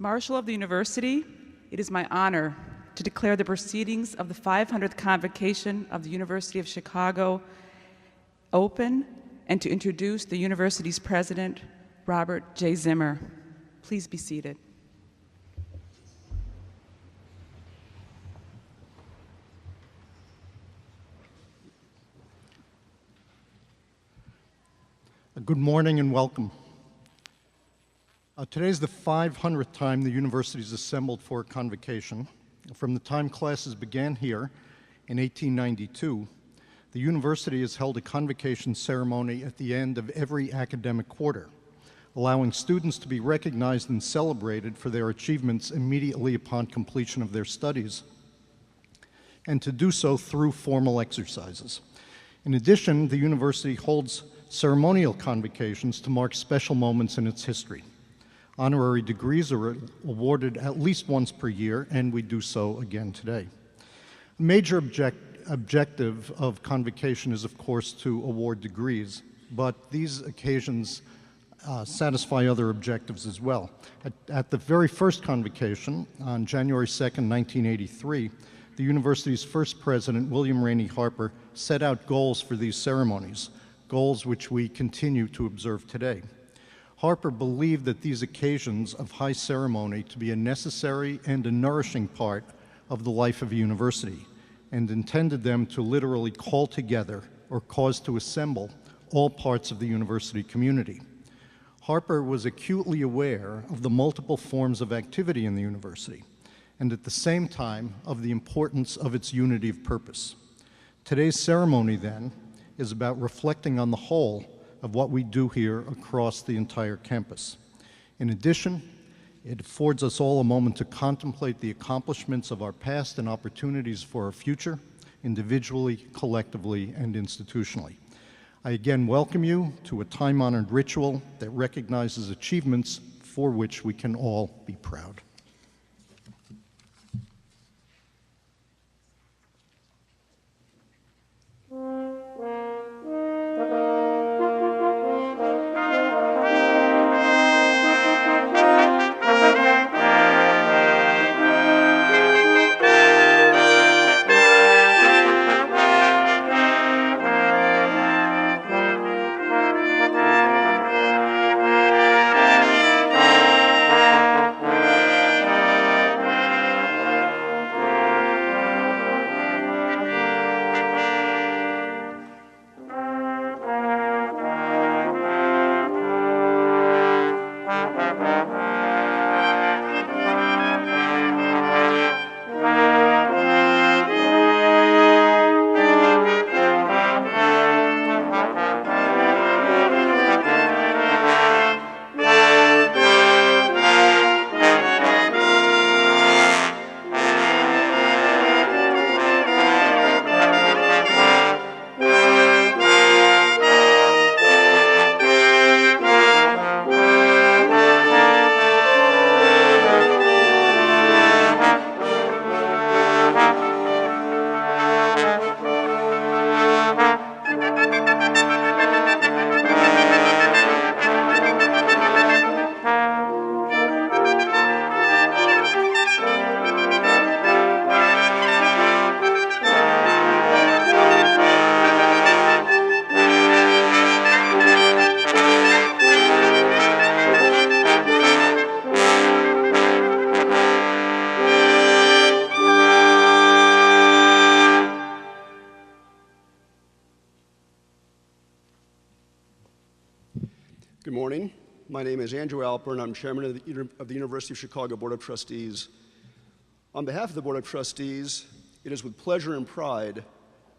Marshal of the University, it is my honor to declare the proceedings of the 500th Convocation of the University of Chicago open and to introduce the university's president, Robert J. Zimmer. Please be seated. Good morning and welcome. Today is the 500th time the university is assembled for a convocation. From the time classes began here in 1892, the university has held a convocation ceremony at the end of every academic quarter, allowing students to be recognized and celebrated for their achievements immediately upon completion of their studies, and to do so through formal exercises. In addition, the university holds ceremonial convocations to mark special moments in its history. Honorary degrees are awarded at least once per year, and we do so again today. A major objective of convocation is, of course, to award degrees, but these occasions satisfy other objectives as well. At the very first convocation, on January 2nd, 1983, the university's first president, William Rainey Harper, set out goals for these ceremonies, goals which we continue to observe today. Harper believed that these occasions of high ceremony to be a necessary and a nourishing part of the life of a university, and intended them to literally call together or cause to assemble all parts of the university community. Harper was acutely aware of the multiple forms of activity in the university, and at the same time of the importance of its unity of purpose. Today's ceremony, then, is about reflecting on the whole of what we do here across the entire campus. In addition, it affords us all a moment to contemplate the accomplishments of our past and opportunities for our future, individually, collectively, and institutionally. I again welcome you to a time-honored ritual that recognizes achievements for which we can all be proud. Good morning. My name is Andrew Alper, and I'm chairman of the University of Chicago Board of Trustees. On behalf of the Board of Trustees, it is with pleasure and pride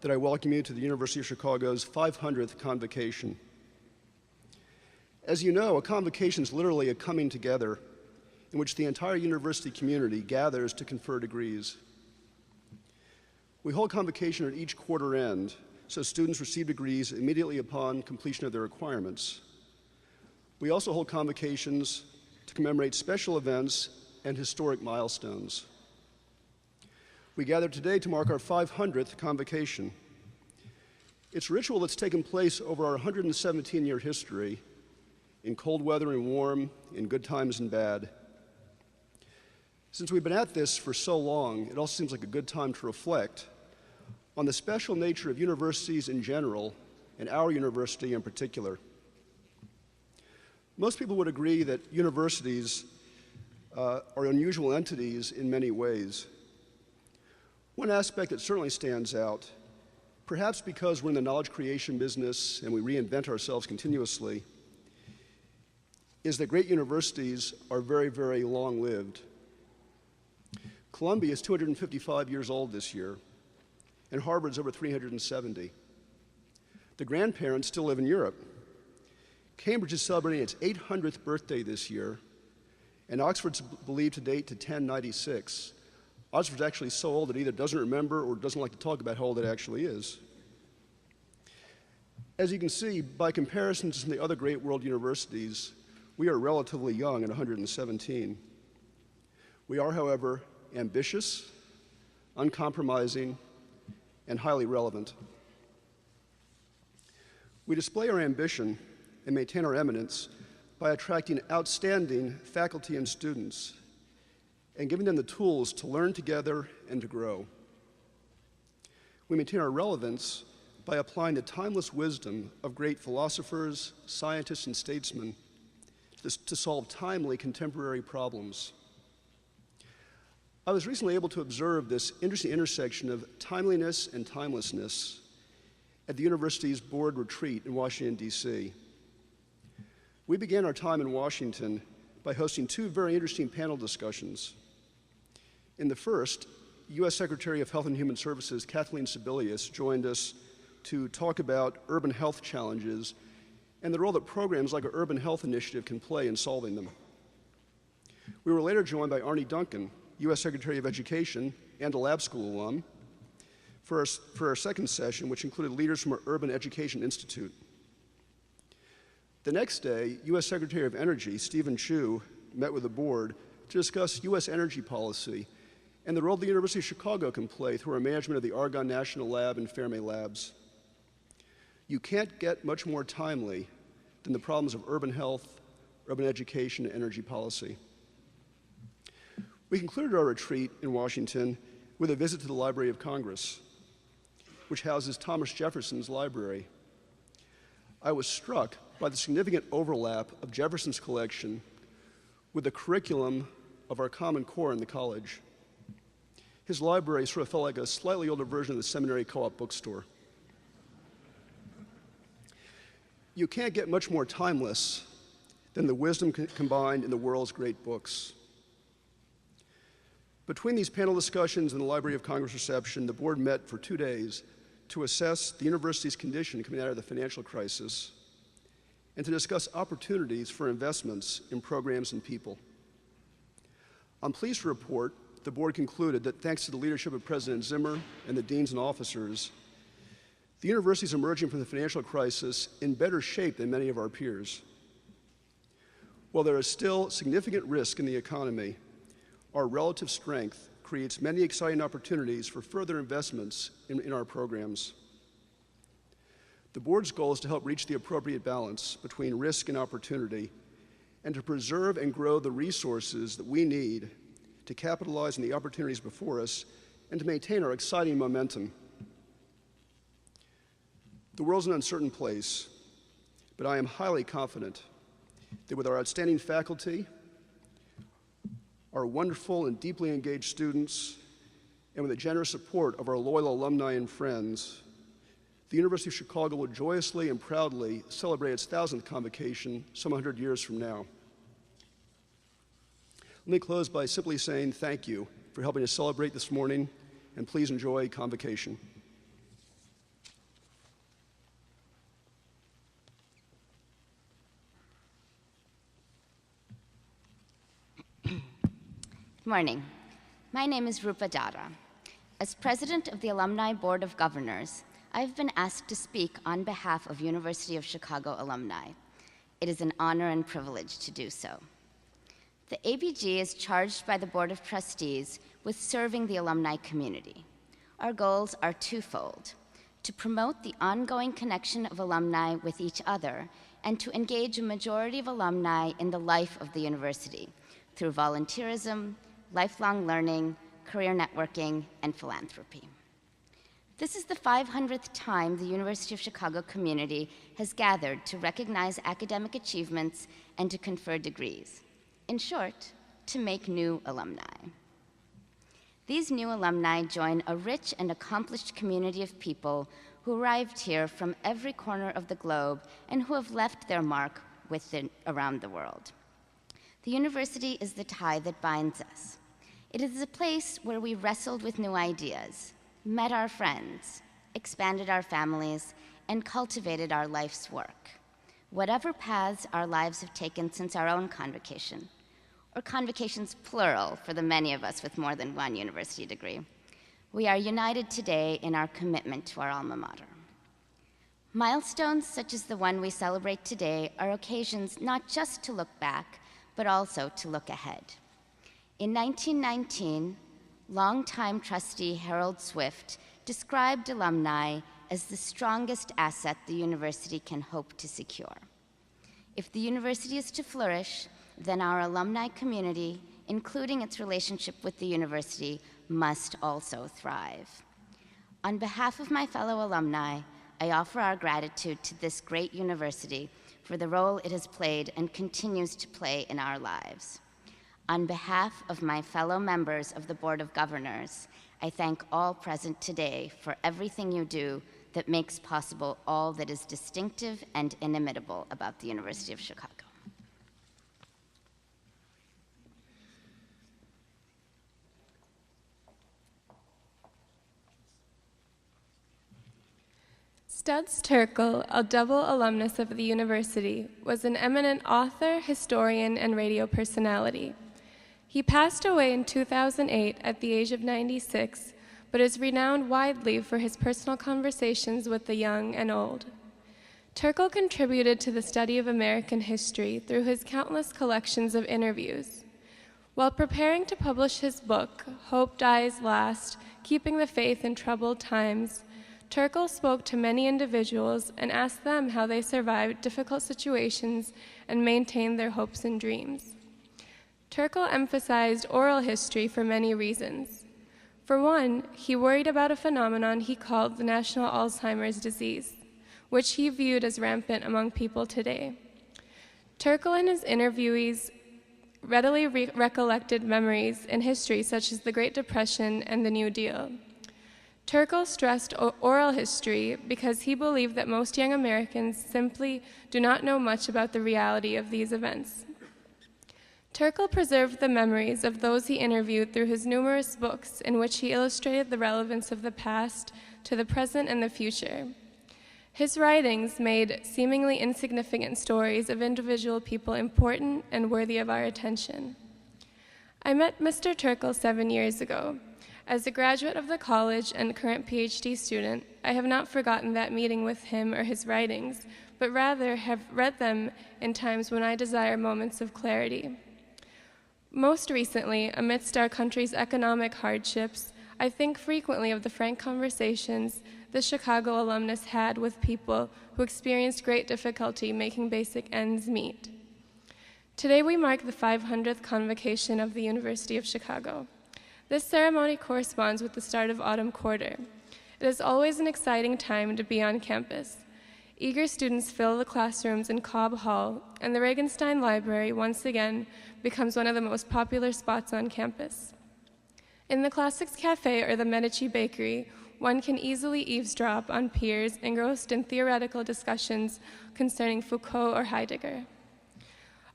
that I welcome you to the University of Chicago's 500th convocation. As you know, a convocation is literally a coming together in which the entire university community gathers to confer degrees. We hold convocation at each quarter end, so students receive degrees immediately upon completion of their requirements. We also hold convocations to commemorate special events and historic milestones. We gather today to mark our 500th convocation. It's a ritual that's taken place over our 117-year history, in cold weather and warm, in good times and bad. Since we've been at this for so long, it also seems like a good time to reflect on the special nature of universities in general and our university in particular. Most people would agree that universities are unusual entities in many ways. One aspect that certainly stands out, perhaps because we're in the knowledge creation business and we reinvent ourselves continuously, is that great universities are very, very long-lived. Columbia is 255 years old this year, and Harvard's over 370. The grandparents still live in Europe. Cambridge is celebrating its 800th birthday this year, and Oxford's believed to date to 1096. Oxford's actually so old it either doesn't remember or doesn't like to talk about how old it actually is. As you can see, by comparison to some of the other great world universities, we are relatively young at 117. We are, however, ambitious, uncompromising, and highly relevant. We display our ambition and maintain our eminence by attracting outstanding faculty and students and giving them the tools to learn together and to grow. We maintain our relevance by applying the timeless wisdom of great philosophers, scientists, and statesmen to solve timely contemporary problems. I was recently able to observe this interesting intersection of timeliness and timelessness at the university's board retreat in Washington, D.C. We began our time in Washington by hosting two very interesting panel discussions. In the first, U.S. Secretary of Health and Human Services Kathleen Sebelius joined us to talk about urban health challenges and the role that programs like our Urban Health Initiative can play in solving them. We were later joined by Arne Duncan, U.S. Secretary of Education and a lab school alum, for our second session, which included leaders from our Urban Education Institute. The next day, U.S. Secretary of Energy, Stephen Chu, met with the board to discuss U.S. energy policy and the role the University of Chicago can play through our management of the Argonne National Lab and Fermi Labs. You can't get much more timely than the problems of urban health, urban education, and energy policy. We concluded our retreat in Washington with a visit to the Library of Congress, which houses Thomas Jefferson's library. I was struck by the significant overlap of Jefferson's collection with the curriculum of our Common Core in the college. His library sort of felt like a slightly older version of the seminary co-op bookstore. You can't get much more timeless than the wisdom combined in the world's great books. Between these panel discussions and the Library of Congress reception, the board met for 2 days to assess the university's condition coming out of the financial crisis and to discuss opportunities for investments in programs and people. I'm pleased to report the board concluded that thanks to the leadership of President Zimmer and the deans and officers, the university is emerging from the financial crisis in better shape than many of our peers. While there is still significant risk in the economy, our relative strength creates many exciting opportunities for further investments in our programs. The board's goal is to help reach the appropriate balance between risk and opportunity and to preserve and grow the resources that we need to capitalize on the opportunities before us and to maintain our exciting momentum. The world's an uncertain place, but I am highly confident that with our outstanding faculty, our wonderful and deeply engaged students, and with the generous support of our loyal alumni and friends, the University of Chicago will joyously and proudly celebrate its 1000th convocation some 100 years from now. Let me close by simply saying thank you for helping us celebrate this morning, and please enjoy Convocation. Good morning. My name is Rupa Dada. As president of the Alumni Board of Governors, I've been asked to speak on behalf of University of Chicago alumni. It is an honor and privilege to do so. The ABG is charged by the Board of Trustees with serving the alumni community. Our goals are twofold: to promote the ongoing connection of alumni with each other and to engage a majority of alumni in the life of the university through volunteerism, lifelong learning, career networking, and philanthropy. This is the 500th time the University of Chicago community has gathered to recognize academic achievements and to confer degrees. In short, to make new alumni. These new alumni join a rich and accomplished community of people who arrived here from every corner of the globe and who have left their mark around the world. The university is the tie that binds us. It is a place where we wrestled with new ideas, met our friends, expanded our families, and cultivated our life's work. Whatever paths our lives have taken since our own convocation, or convocations plural for the many of us with more than one university degree, we are united today in our commitment to our alma mater. Milestones such as the one we celebrate today are occasions not just to look back, but also to look ahead. In 1919, longtime trustee Harold Swift described alumni as the strongest asset the university can hope to secure. If the university is to flourish, then our alumni community, including its relationship with the university, must also thrive. On behalf of my fellow alumni, I offer our gratitude to this great university for the role it has played and continues to play in our lives. On behalf of my fellow members of the Board of Governors, I thank all present today for everything you do that makes possible all that is distinctive and inimitable about the University of Chicago. Studs Terkel, a double alumnus of the university, was an eminent author, historian, and radio personality. He passed away in 2008 at the age of 96, but is renowned widely for his personal conversations with the young and old. Terkel contributed to the study of American history through his countless collections of interviews. While preparing to publish his book, Hope Dies Last, Keeping the Faith in Troubled Times, Terkel spoke to many individuals and asked them how they survived difficult situations and maintained their hopes and dreams. Terkel emphasized oral history for many reasons. For one, he worried about a phenomenon he called the national Alzheimer's disease, which he viewed as rampant among people today. Terkel and his interviewees readily recollected memories in history such as the Great Depression and the New Deal. Terkel stressed oral history because he believed that most young Americans simply do not know much about the reality of these events. Terkel preserved the memories of those he interviewed through his numerous books in which he illustrated the relevance of the past to the present and the future. His writings made seemingly insignificant stories of individual people important and worthy of our attention. I met Mr. Terkel 7 years ago. As a graduate of the college and current Ph.D. student, I have not forgotten that meeting with him or his writings, but rather have read them in times when I desire moments of clarity. Most recently, amidst our country's economic hardships, I think frequently of the frank conversations the Chicago alumnus had with people who experienced great difficulty making basic ends meet. Today we mark the 500th convocation of the University of Chicago. This ceremony corresponds with the start of autumn quarter. It is always an exciting time to be on campus. Eager students fill the classrooms in Cobb Hall, and the Regenstein Library once again becomes one of the most popular spots on campus. In the Classics Cafe or the Medici Bakery, one can easily eavesdrop on peers engrossed in theoretical discussions concerning Foucault or Heidegger.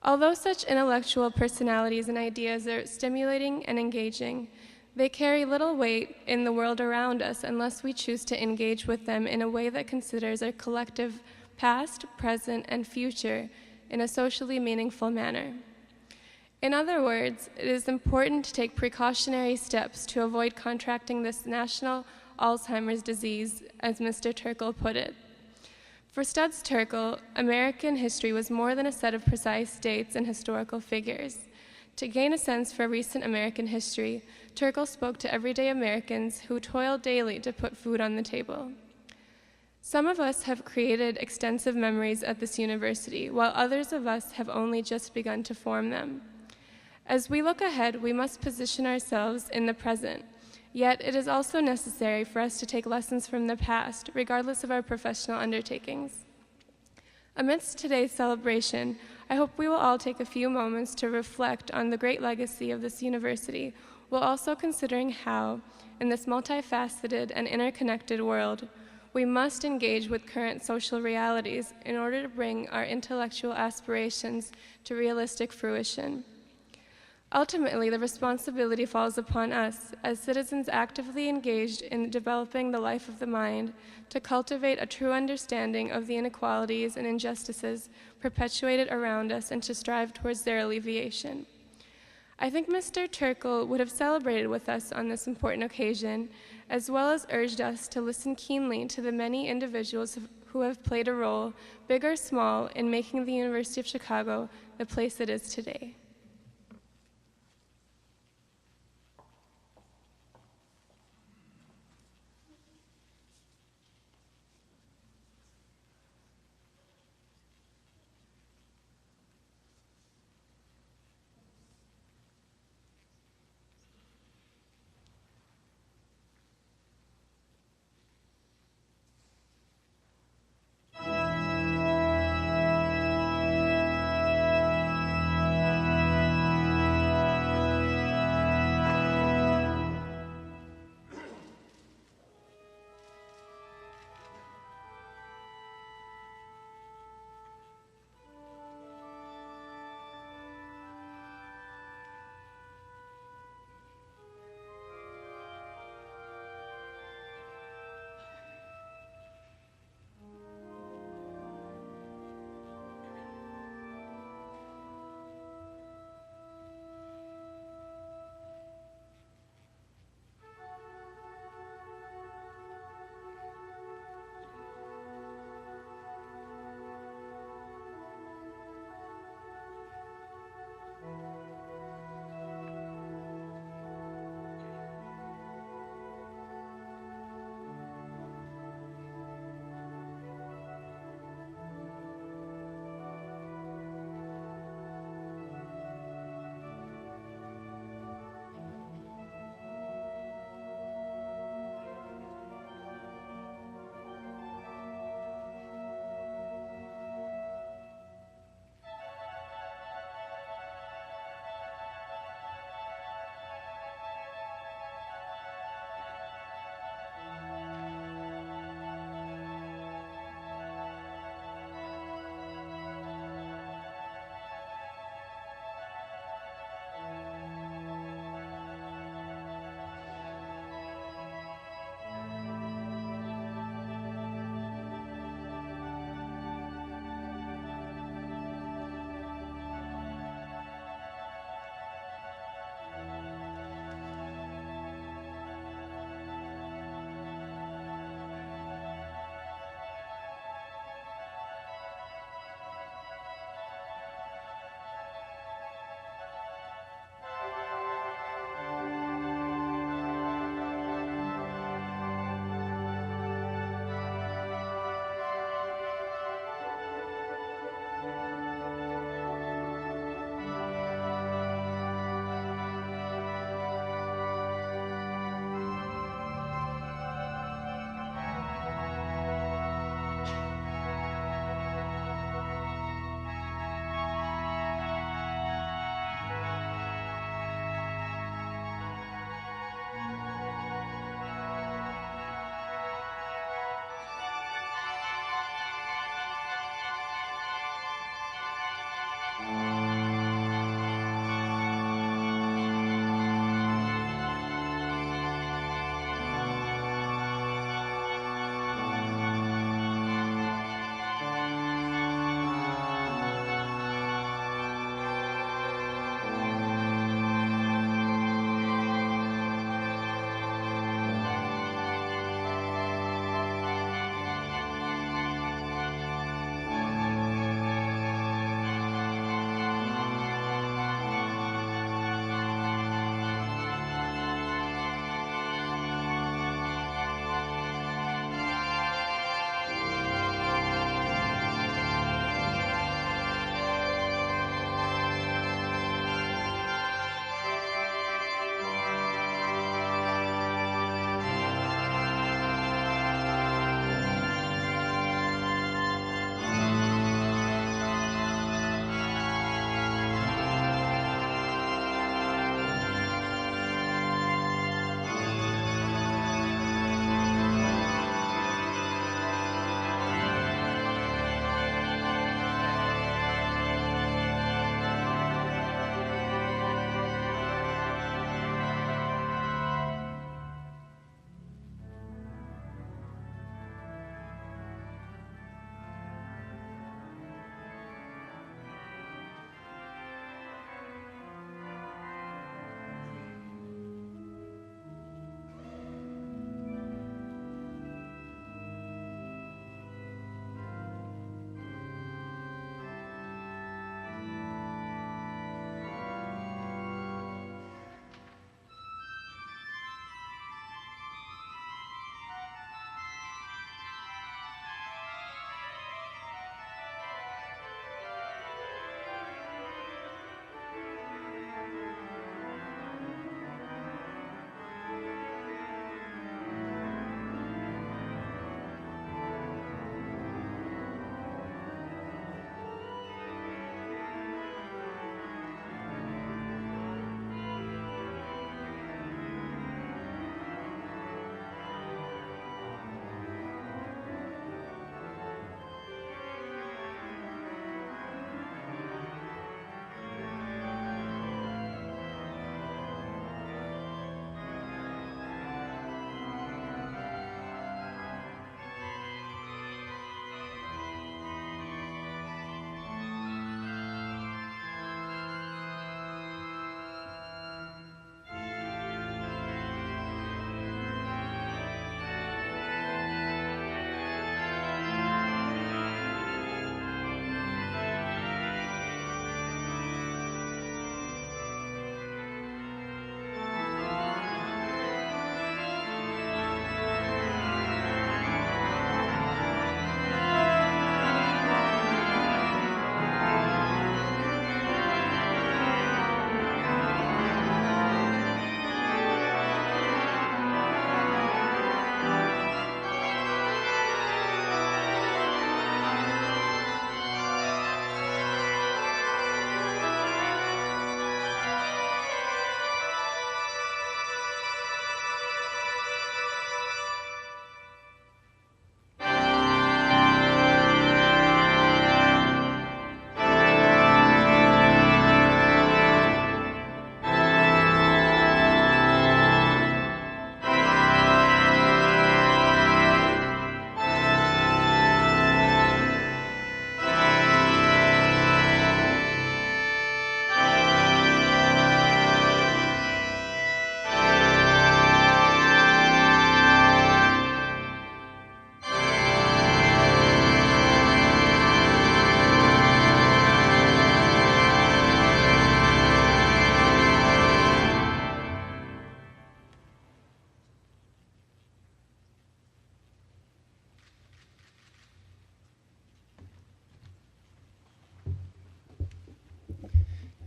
Although such intellectual personalities and ideas are stimulating and engaging, they carry little weight in the world around us unless we choose to engage with them in a way that considers our collective past, present, and future in a socially meaningful manner. In other words, it is important to take precautionary steps to avoid contracting this national Alzheimer's disease, as Mr. Terkel put it. For Studs Terkel, American history was more than a set of precise dates and historical figures. To gain a sense for recent American history, Terkel spoke to everyday Americans who toiled daily to put food on the table. Some of us have created extensive memories at this university, while others of us have only just begun to form them. As we look ahead, we must position ourselves in the present. Yet it is also necessary for us to take lessons from the past, regardless of our professional undertakings. Amidst today's celebration, I hope we will all take a few moments to reflect on the great legacy of this university, while also considering how, in this multifaceted and interconnected world, we must engage with current social realities in order to bring our intellectual aspirations to realistic fruition. Ultimately, the responsibility falls upon us, as citizens actively engaged in developing the life of the mind, to cultivate a true understanding of the inequalities and injustices perpetuated around us and to strive towards their alleviation. I think Mr. Turkle would have celebrated with us on this important occasion, as well as urged us to listen keenly to the many individuals who have played a role, big or small, in making the University of Chicago the place it is today.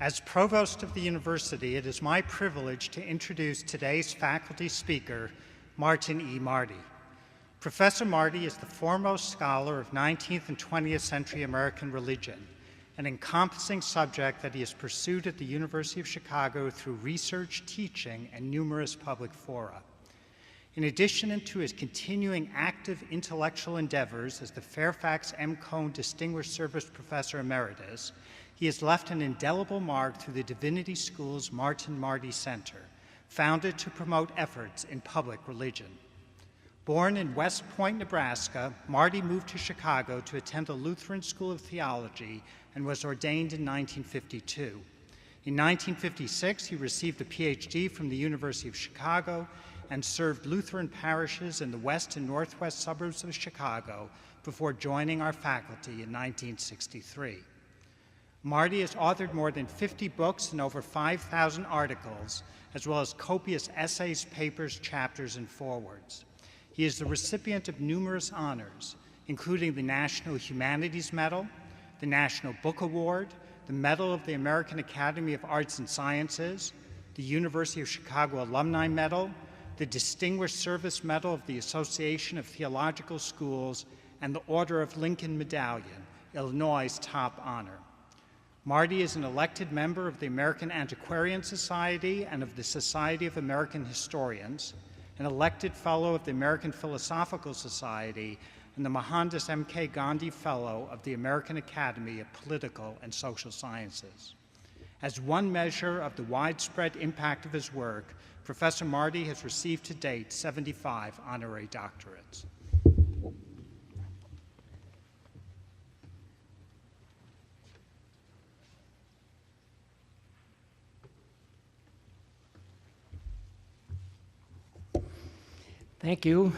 As Provost of the University, it is my privilege to introduce today's faculty speaker, Martin E. Marty. Professor Marty is the foremost scholar of 19th and 20th century American religion, an encompassing subject that he has pursued at the University of Chicago through research, teaching, and numerous public fora. In addition to his continuing active intellectual endeavors as the Fairfax M. Distinguished Service Professor Emeritus, he has left an indelible mark through the Divinity School's Martin Marty Center, founded to promote efforts in public religion. Born in West Point, Nebraska, Marty moved to Chicago to attend the Lutheran School of Theology and was ordained in 1952. In 1956, he received a Ph.D. from the University of Chicago and served Lutheran parishes in the west and northwest suburbs of Chicago before joining our faculty in 1963. Marty has authored more than 50 books and over 5,000 articles, as well as copious essays, papers, chapters, and forewords. He is the recipient of numerous honors, including the National Humanities Medal, the National Book Award, the Medal of the American Academy of Arts and Sciences, the University of Chicago Alumni Medal, the Distinguished Service Medal of the Association of Theological Schools, and the Order of Lincoln Medallion, Illinois' top honor. Marty is an elected member of the American Antiquarian Society and of the Society of American Historians, an elected fellow of the American Philosophical Society, and the Mohandas M.K. Gandhi Fellow of the American Academy of Political and Social Sciences. As one measure of the widespread impact of his work, Professor Marty has received to date 75 honorary doctorates. Thank you,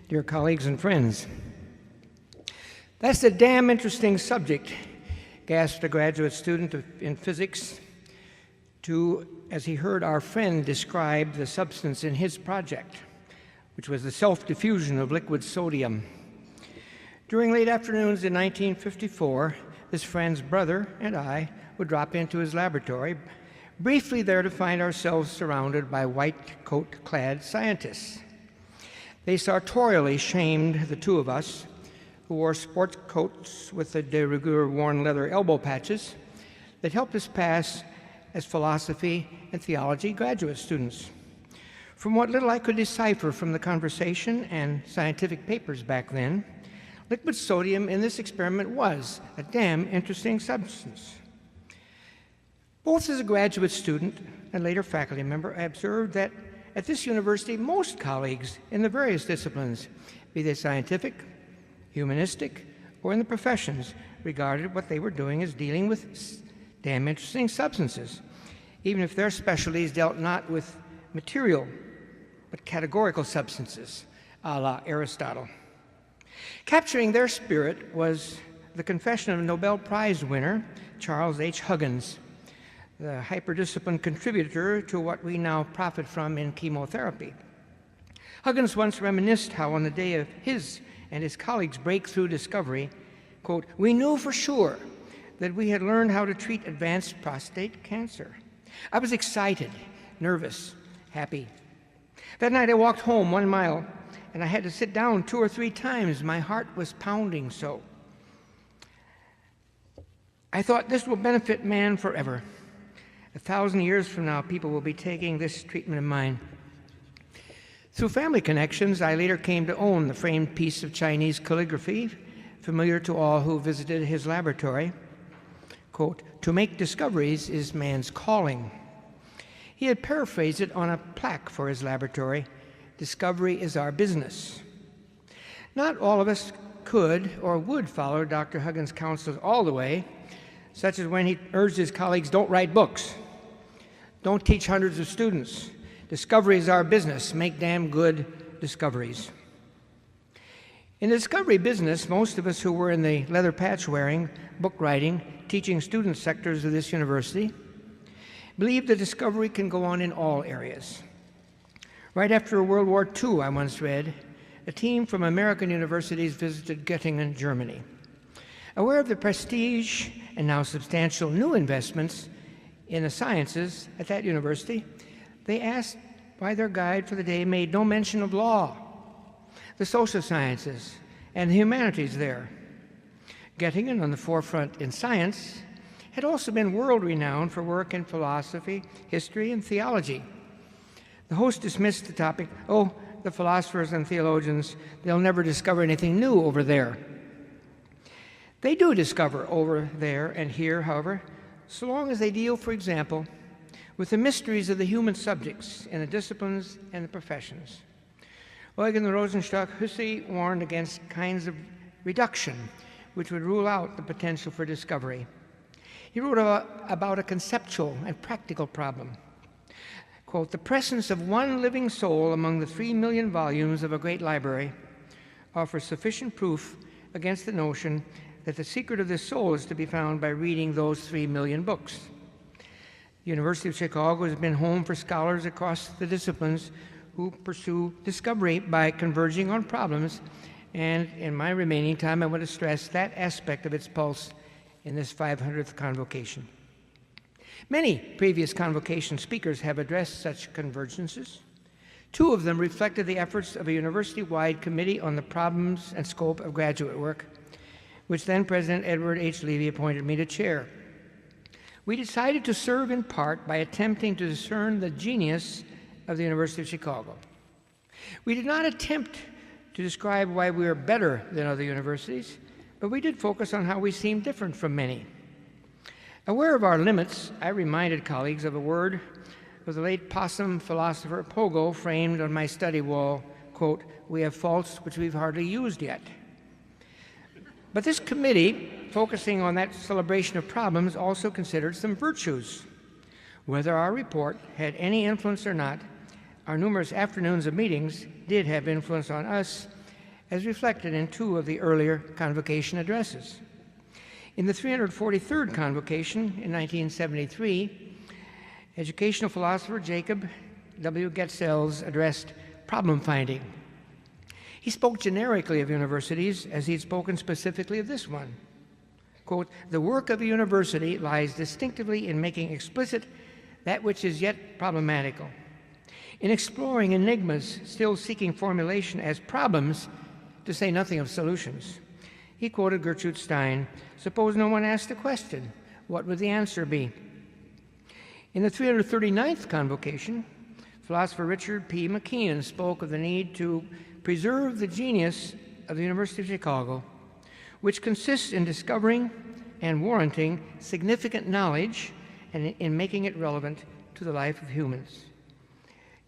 dear colleagues and friends. That's a damn interesting subject, gasped a graduate student in physics as he heard our friend describe the substance in his project, which was the self-diffusion of liquid sodium. During late afternoons in 1954, this friend's brother and I would drop into his laboratory, briefly there to find ourselves surrounded by white coat-clad scientists. They sartorially shamed the two of us, who wore sports coats with the de rigueur worn leather elbow patches that helped us pass as philosophy and theology graduate students. From what little I could decipher from the conversation and scientific papers back then, liquid sodium in this experiment was a damn interesting substance. Both as a graduate student and later faculty member, I observed that at this university, most colleagues in the various disciplines, be they scientific, humanistic, or in the professions, regarded what they were doing as dealing with damn interesting substances, even if their specialties dealt not with material, but categorical substances, a la Aristotle. Capturing their spirit was the confession of Nobel Prize winner Charles H. Huggins, the hyperdiscipline contributor to what we now profit from in chemotherapy. Huggins once reminisced how on the day of his and his colleagues' breakthrough discovery, quote, "We knew for sure that we had learned how to treat advanced prostate cancer. I was excited, nervous, happy. That night I walked home 1 mile, and I had to sit down 2 or 3 times. My heart was pounding so. I thought this will benefit man forever. 1,000 years from now, people will be taking this treatment of mine." Through family connections, I later came to own the framed piece of Chinese calligraphy, familiar to all who visited his laboratory. Quote, "To make discoveries is man's calling." He had paraphrased it on a plaque for his laboratory, "Discovery is our business." Not all of us could or would follow Dr. Huggins' counsels all the way, such as when he urged his colleagues, "Don't write books. Don't teach hundreds of students. Discovery is our business. Make damn good discoveries." In the discovery business, most of us who were in the leather patch wearing, book writing, teaching student sectors of this university believe that discovery can go on in all areas. Right after World War II, I once read, a team from American universities visited Göttingen, Germany. Aware of the prestige and now substantial new investments in the sciences at that university, they asked why their guide for the day made no mention of law, the social sciences, and the humanities there. Göttingen, on the forefront in science, had also been world-renowned for work in philosophy, history, and theology. The host dismissed the topic, "Oh, the philosophers and theologians, they'll never discover anything new over there." They do discover over there and here, however, so long as they deal, for example, with the mysteries of the human subjects in the disciplines and the professions. Eugen Rosenstock Hussey warned against kinds of reduction which would rule out the potential for discovery. He wrote about a conceptual and practical problem. Quote, "The presence of one living soul among the 3 million volumes of a great library offers sufficient proof against the notion that the secret of this soul is to be found by reading those 3 million books." The University of Chicago has been home for scholars across the disciplines who pursue discovery by converging on problems, and in my remaining time, I want to stress that aspect of its pulse in this 500th convocation. Many previous convocation speakers have addressed such convergences. 2 of them reflected the efforts of a university-wide committee on the problems and scope of graduate work, which then President Edward H. Levy appointed me to chair. We decided to serve in part by attempting to discern the genius of the University of Chicago. We did not attempt to describe why we are better than other universities, but we did focus on how we seem different from many. Aware of our limits, I reminded colleagues of a word of the late possum philosopher Pogo framed on my study wall, quote, "We have faults which we've hardly used yet." But this committee, focusing on that celebration of problems, also considered some virtues. Whether our report had any influence or not, our numerous afternoons of meetings did have influence on us, as reflected in 2 of the earlier convocation addresses. In the 343rd convocation in 1973, educational philosopher Jacob W. Getzels addressed problem finding. He spoke generically of universities as he'd spoken specifically of this one. Quote, "The work of a university lies distinctively in making explicit that which is yet problematical, in exploring enigmas still seeking formulation as problems, to say nothing of solutions." He quoted Gertrude Stein, "Suppose no one asked a question, what would the answer be?" In the 339th convocation, philosopher Richard P. McKeon spoke of the need to preserve the genius of the University of Chicago, which consists in discovering and warranting significant knowledge and in making it relevant to the life of humans,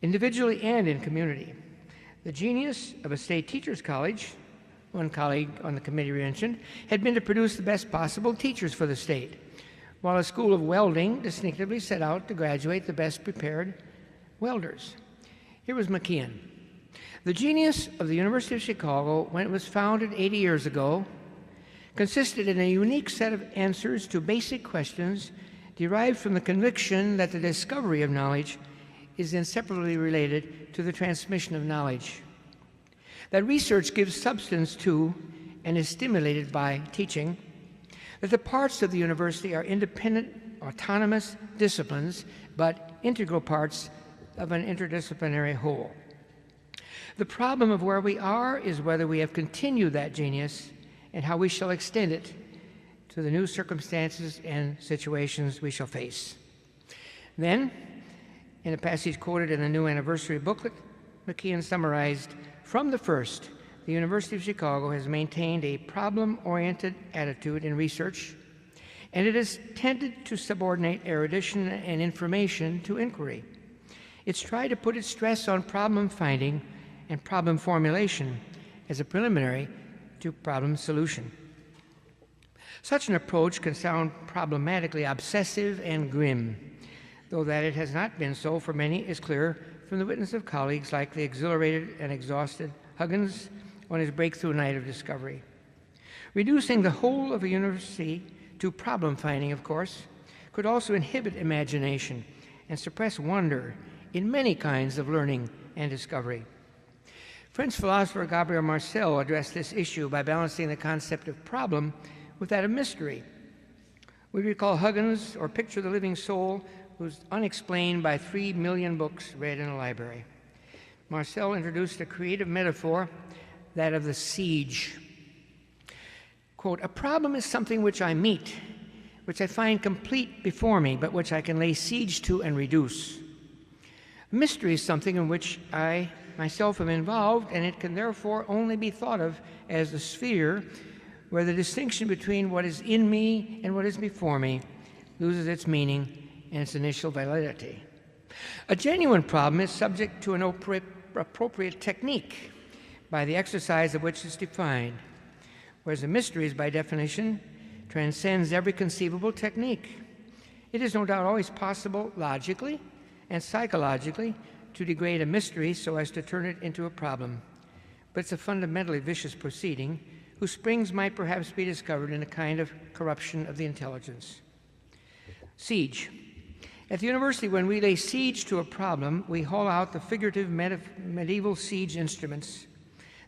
individually and in community. The genius of a state teachers college, one colleague on the committee mentioned, had been to produce the best possible teachers for the state, while a school of welding distinctively set out to graduate the best prepared welders. Here was McKeon. "The genius of the University of Chicago, when it was founded 80 years ago, consisted in a unique set of answers to basic questions derived from the conviction that the discovery of knowledge is inseparably related to the transmission of knowledge. That research gives substance to and is stimulated by teaching, that the parts of the university are independent, autonomous disciplines, but integral parts of an interdisciplinary whole. The problem of where we are is whether we have continued that genius and how we shall extend it to the new circumstances and situations we shall face." Then, in a passage quoted in the new anniversary booklet, McKeon summarized, "From the first, the University of Chicago has maintained a problem-oriented attitude in research, and it has tended to subordinate erudition and information to inquiry. It's tried to put its stress on problem finding and problem formulation as a preliminary to problem solution. Such an approach can sound problematically obsessive and grim, though that it has not been so for many is clear from the witness of colleagues like the exhilarated and exhausted Huggins on his breakthrough night of discovery. Reducing the whole of a university to problem finding, of course, could also inhibit imagination and suppress wonder in many kinds of learning and discovery. French philosopher Gabriel Marcel addressed this issue by balancing the concept of problem with that of mystery. We recall Huggins or picture the living soul who's unexplained by 3 million books read in a library. Marcel introduced a creative metaphor, that of the siege. Quote, "A problem is something which I meet, which I find complete before me, but which I can lay siege to and reduce. A mystery is something in which I myself am involved, and it can therefore only be thought of as the sphere where the distinction between what is in me and what is before me loses its meaning and its initial validity. A genuine problem is subject to an appropriate technique by the exercise of which it's defined, whereas a mystery is by definition transcends every conceivable technique. It is no doubt always possible logically and psychologically to degrade a mystery so as to turn it into a problem, but it's a fundamentally vicious proceeding whose springs might perhaps be discovered in a kind of corruption of the intelligence. Siege. At the university, when we lay siege to a problem, we haul out the figurative medieval siege instruments,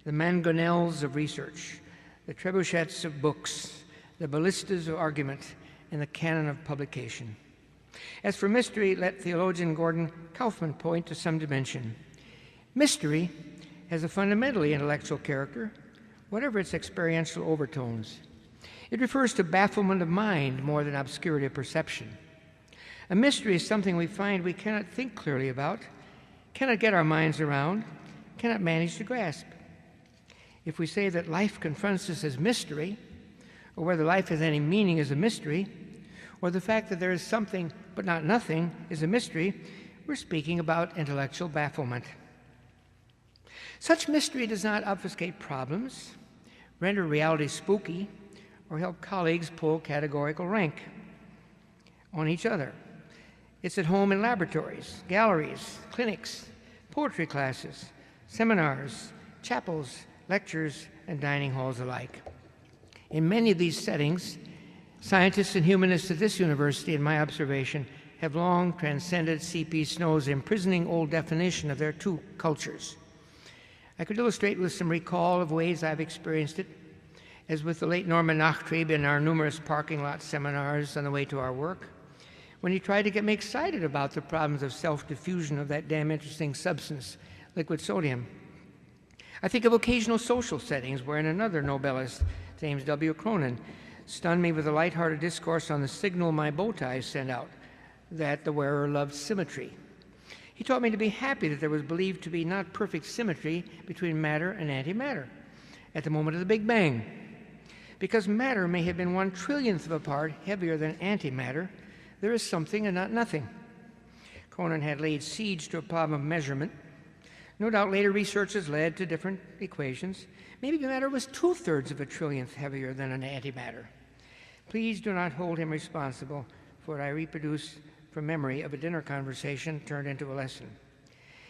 the mangonels of research, the trebuchets of books, the ballistas of argument, and the cannon of publication. As for mystery, let theologian Gordon Kaufman point to some dimension. Mystery has a fundamentally intellectual character, whatever its experiential overtones. It refers to bafflement of mind more than obscurity of perception. A mystery is something we find we cannot think clearly about, cannot get our minds around, cannot manage to grasp. If we say that life confronts us as mystery, or whether life has any meaning is a mystery, or the fact that there is something but not nothing is a mystery, we're speaking about intellectual bafflement. Such mystery does not obfuscate problems, render reality spooky, or help colleagues pull categorical rank on each other. It's at home in laboratories, galleries, clinics, poetry classes, seminars, chapels, lectures, and dining halls alike. In many of these settings, scientists and humanists at this university, in my observation, have long transcended C.P. Snow's imprisoning old definition of their two cultures. I could illustrate with some recall of ways I've experienced it, as with the late Norman Nachtrieb in our numerous parking lot seminars on the way to our work, when he tried to get me excited about the problems of self-diffusion of that damn interesting substance, liquid sodium. I think of occasional social settings wherein another Nobelist, James W. Cronin, stunned me with a lighthearted discourse on the signal my bow ties sent out, that the wearer loved symmetry. He taught me to be happy that there was believed to be not perfect symmetry between matter and antimatter at the moment of the Big Bang. Because matter may have been 1/1,000,000th of a part heavier than antimatter, there is something and not nothing. Cronin had laid siege to a problem of measurement. No doubt later research has led to different equations. Maybe matter was 2/3 of a trillionth heavier than an antimatter. Please do not hold him responsible for what I reproduce from memory of a dinner conversation turned into a lesson.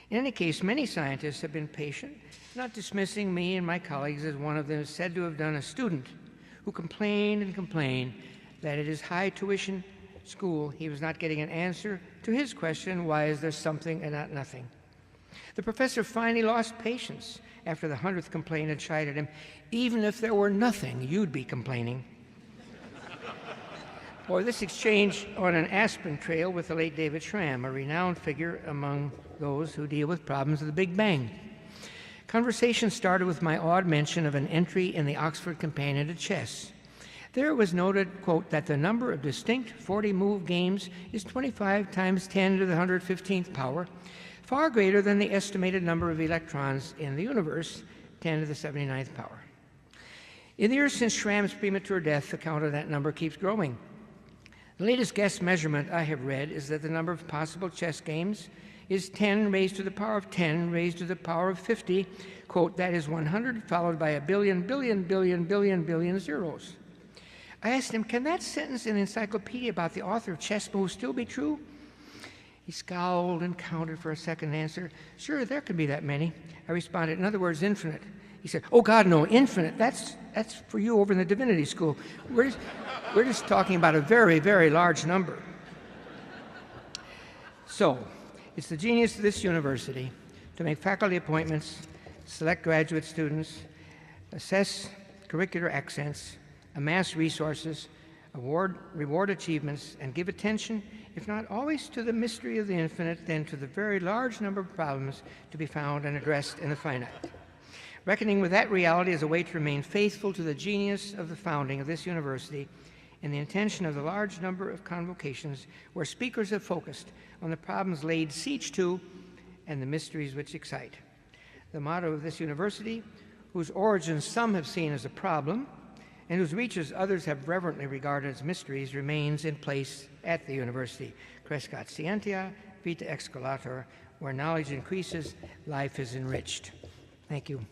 In any case, many scientists have been patient, not dismissing me and my colleagues as one of them is said to have done a student who complained and complained that at his high tuition school he was not getting an answer to his question, why is there something and not nothing? The professor finally lost patience after the 100th complaint and chided him, even if there were nothing, you'd be complaining. Or this exchange on an Aspen trail with the late David Schramm, a renowned figure among those who deal with problems of the Big Bang. Conversation started with my odd mention of an entry in the Oxford Companion to Chess. There it was noted, quote, that the number of distinct 40-move games is 25 times 10 to the 115th power, far greater than the estimated number of electrons in the universe, 10 to the 79th power. In the years since Schramm's premature death, the count of that number keeps growing. The latest guess measurement I have read is that the number of possible chess games is 10 raised to the power of 10 raised to the power of 50, quote, that is 100 followed by a billion, billion, billion, billion, billion zeros. I asked him, can that sentence in the encyclopedia about the author of Chess Moves still be true? He scowled and counted for a second and answered, sure, there could be that many. I responded, in other words, infinite. He said, oh God, no, infinite, that's for you over in the Divinity School. We're just talking about a very, very large number. So, it's the genius of this university to make faculty appointments, select graduate students, assess curricular accents, amass resources, reward achievements, and give attention, if not always to the mystery of the infinite, then to the very large number of problems to be found and addressed in the finite. Reckoning with that reality as a way to remain faithful to the genius of the founding of this university and the intention of the large number of convocations where speakers have focused on the problems laid siege to and the mysteries which excite. The motto of this university, whose origins some have seen as a problem and whose reaches others have reverently regarded as mysteries, remains in place at the university. Crescat scientia, vita excolator, where knowledge increases, life is enriched. Thank you.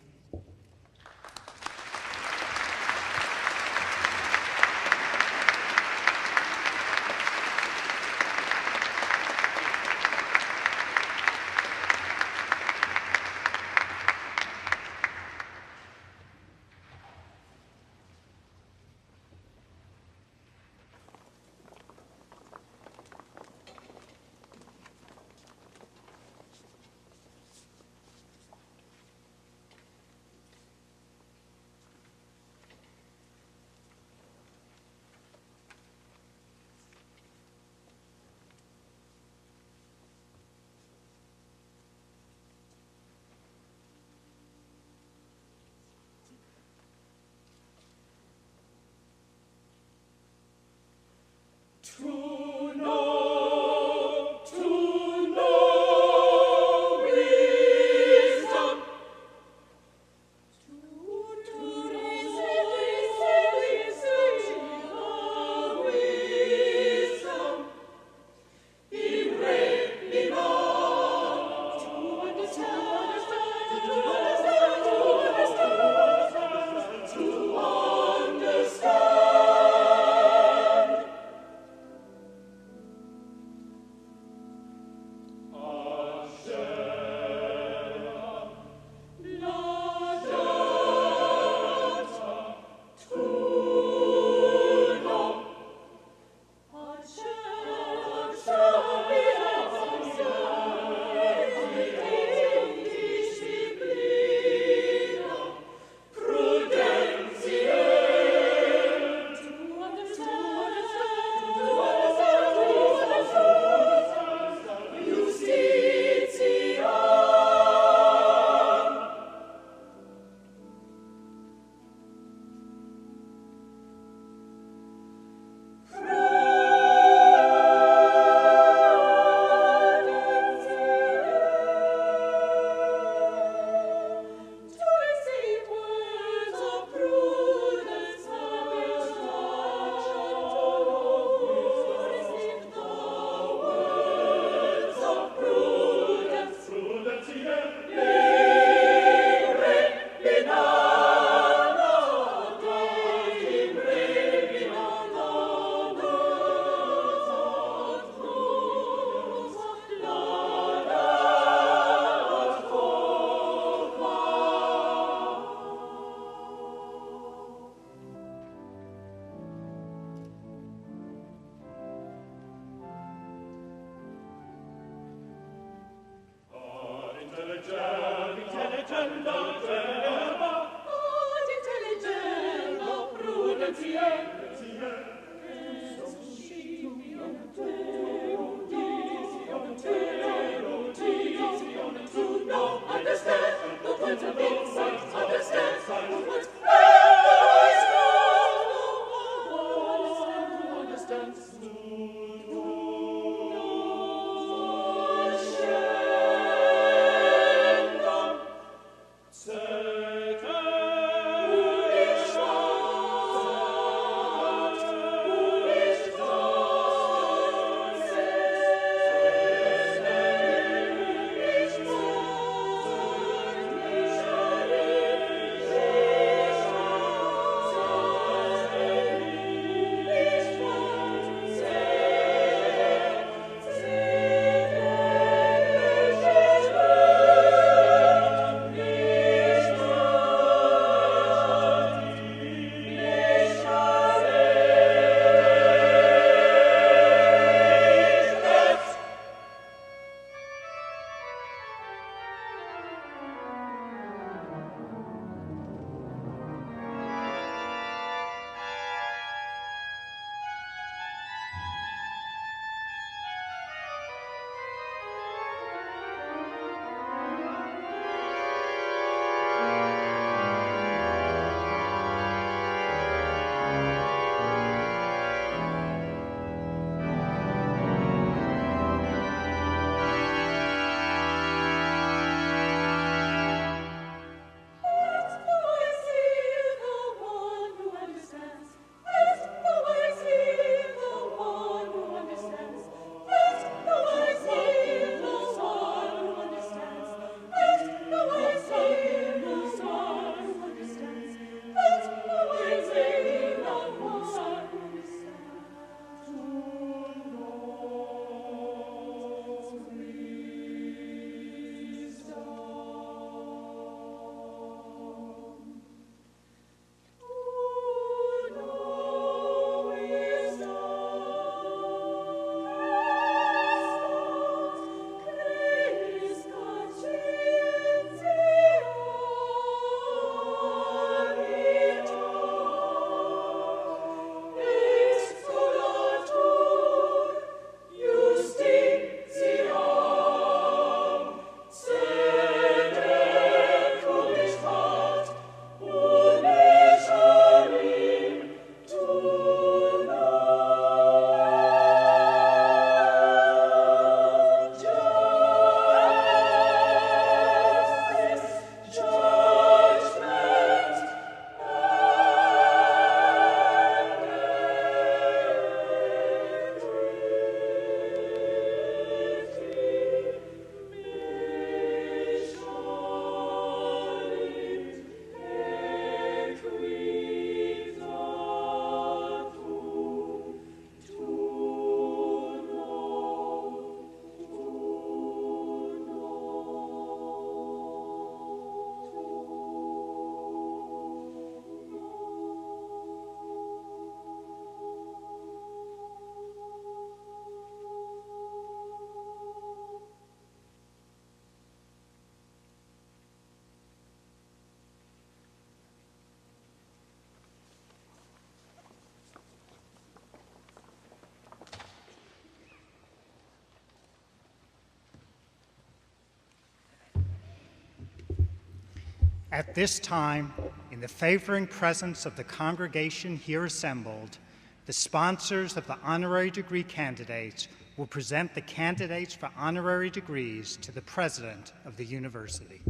At this time, in the favoring presence of the congregation here assembled, the sponsors of the honorary degree candidates will present the candidates for honorary degrees to the president of the university.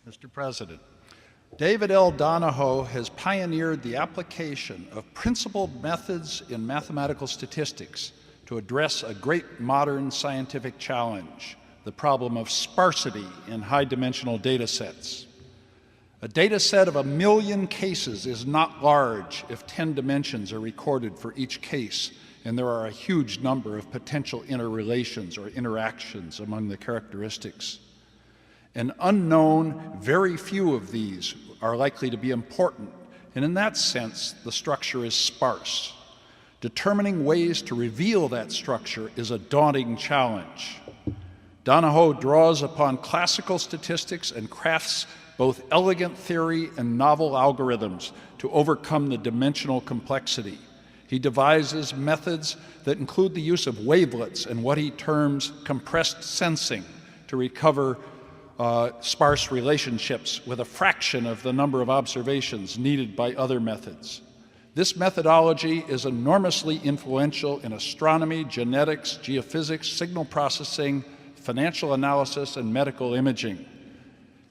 Mr. President, David L. Donahoe has pioneered the application of principled methods in mathematical statistics to address a great modern scientific challenge, the problem of sparsity in high-dimensional data sets. A data set of 1 million cases is not large if 10 dimensions are recorded for each case, and there are a huge number of potential interrelations or interactions among the characteristics. An unknown, very few of these are likely to be important, and in that sense, the structure is sparse. Determining ways to reveal that structure is a daunting challenge. Donahoe draws upon classical statistics and crafts both elegant theory and novel algorithms to overcome the dimensional complexity. He devises methods that include the use of wavelets and what he terms compressed sensing to recover sparse relationships with a fraction of the number of observations needed by other methods. This methodology is enormously influential in astronomy, genetics, geophysics, signal processing, financial analysis, and medical imaging.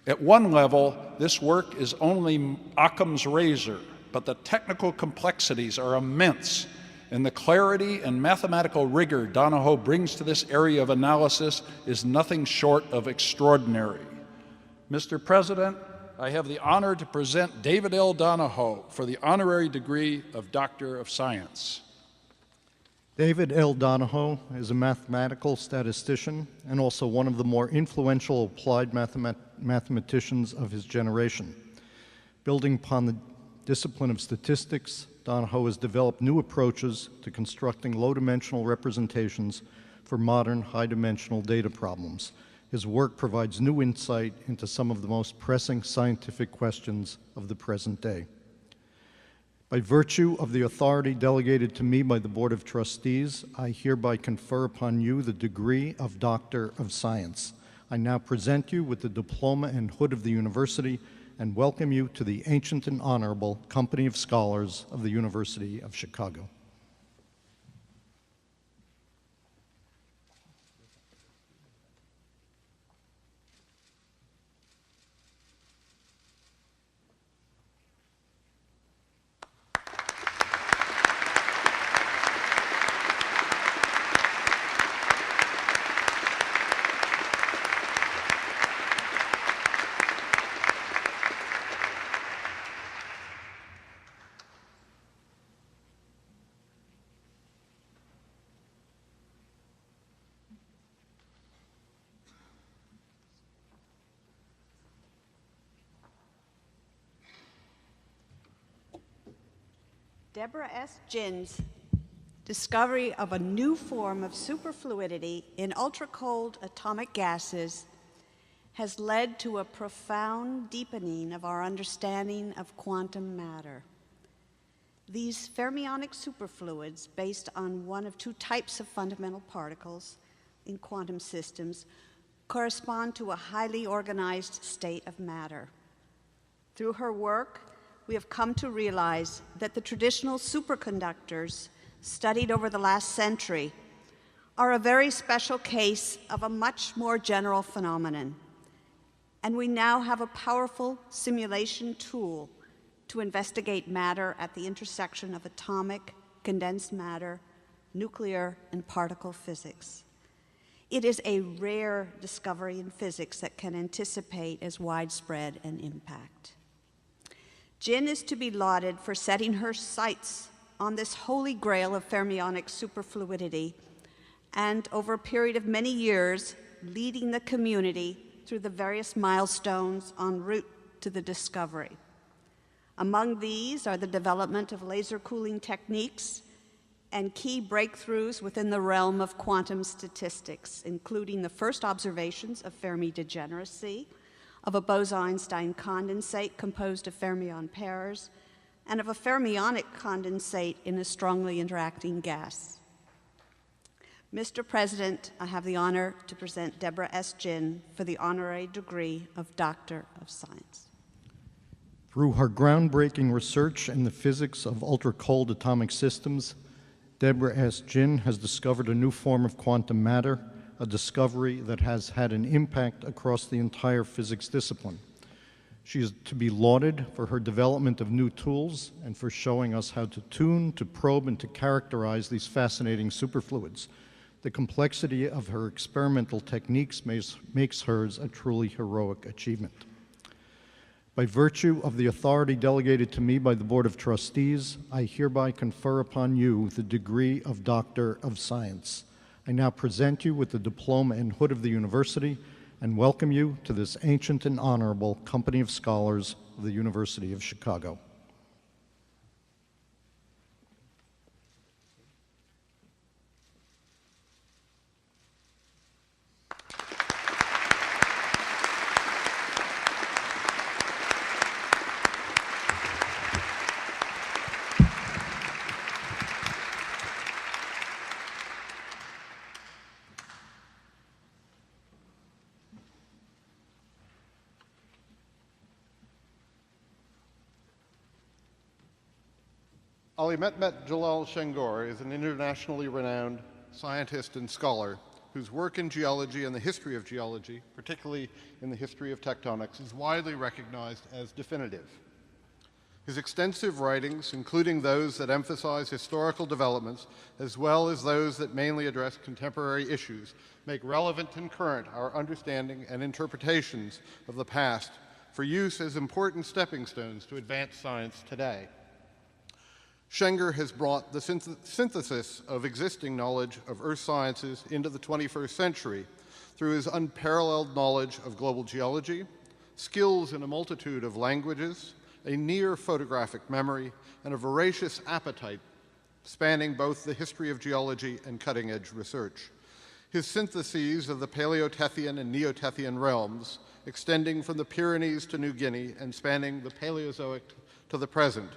At one level, this work is only Occam's razor, but the technical complexities are immense, and the clarity and mathematical rigor Donahoe brings to this area of analysis is nothing short of extraordinary. Mr. President, I have the honor to present David L. Donahoe for the honorary degree of Doctor of Science. David L. Donahoe is a mathematical statistician and also one of the more influential applied mathematicians of his generation. Building upon the discipline of statistics, Donahoe has developed new approaches to constructing low-dimensional representations for modern high-dimensional data problems. His work provides new insight into some of the most pressing scientific questions of the present day. By virtue of the authority delegated to me by the Board of Trustees, I hereby confer upon you the degree of Doctor of Science. I now present you with the diploma and hood of the university and welcome you to the ancient and honorable company of scholars of the University of Chicago. Deborah S. Gin's discovery of a new form of superfluidity in ultra-cold atomic gases has led to a profound deepening of our understanding of quantum matter. These fermionic superfluids, based on one of two types of fundamental particles in quantum systems, correspond to a highly organized state of matter. Through her work, we have come to realize that the traditional superconductors studied over the last century are a very special case of a much more general phenomenon. And we now have a powerful simulation tool to investigate matter at the intersection of atomic, condensed matter, nuclear, and particle physics. It is a rare discovery in physics that can anticipate as widespread an impact. Gin is to be lauded for setting her sights on this holy grail of fermionic superfluidity and, over a period of many years, leading the community through the various milestones en route to the discovery. Among these are the development of laser cooling techniques and key breakthroughs within the realm of quantum statistics, including the first observations of Fermi degeneracy, of a Bose-Einstein condensate composed of fermion pairs, and of a fermionic condensate in a strongly interacting gas. Mr. President, I have the honor to present Deborah S. Jin for the honorary degree of Doctor of Science. Through her groundbreaking research in the physics of ultra-cold atomic systems, Deborah S. Jin has discovered a new form of quantum matter, a discovery that has had an impact across the entire physics discipline. She is to be lauded for her development of new tools and for showing us how to tune, to probe, and to characterize these fascinating superfluids. The complexity of her experimental techniques makes hers a truly heroic achievement. By virtue of the authority delegated to me by the Board of Trustees, I hereby confer upon you the degree of Doctor of Science. I now present you with the diploma and hood of the university and welcome you to this ancient and honorable company of scholars of the University of Chicago. Ali Mehmet Jalal Şengör is an internationally renowned scientist and scholar whose work in geology and the history of geology, particularly in the history of tectonics, is widely recognized as definitive. His extensive writings, including those that emphasize historical developments, as well as those that mainly address contemporary issues, make relevant and current our understanding and interpretations of the past for use as important stepping stones to advance science today. Şengör has brought the synthesis of existing knowledge of earth sciences into the 21st century through his unparalleled knowledge of global geology, skills in a multitude of languages, a near photographic memory, and a voracious appetite spanning both the history of geology and cutting-edge research. His syntheses of the Paleotethyan and Neotethyan realms, extending from the Pyrenees to New Guinea and spanning the Paleozoic to the present,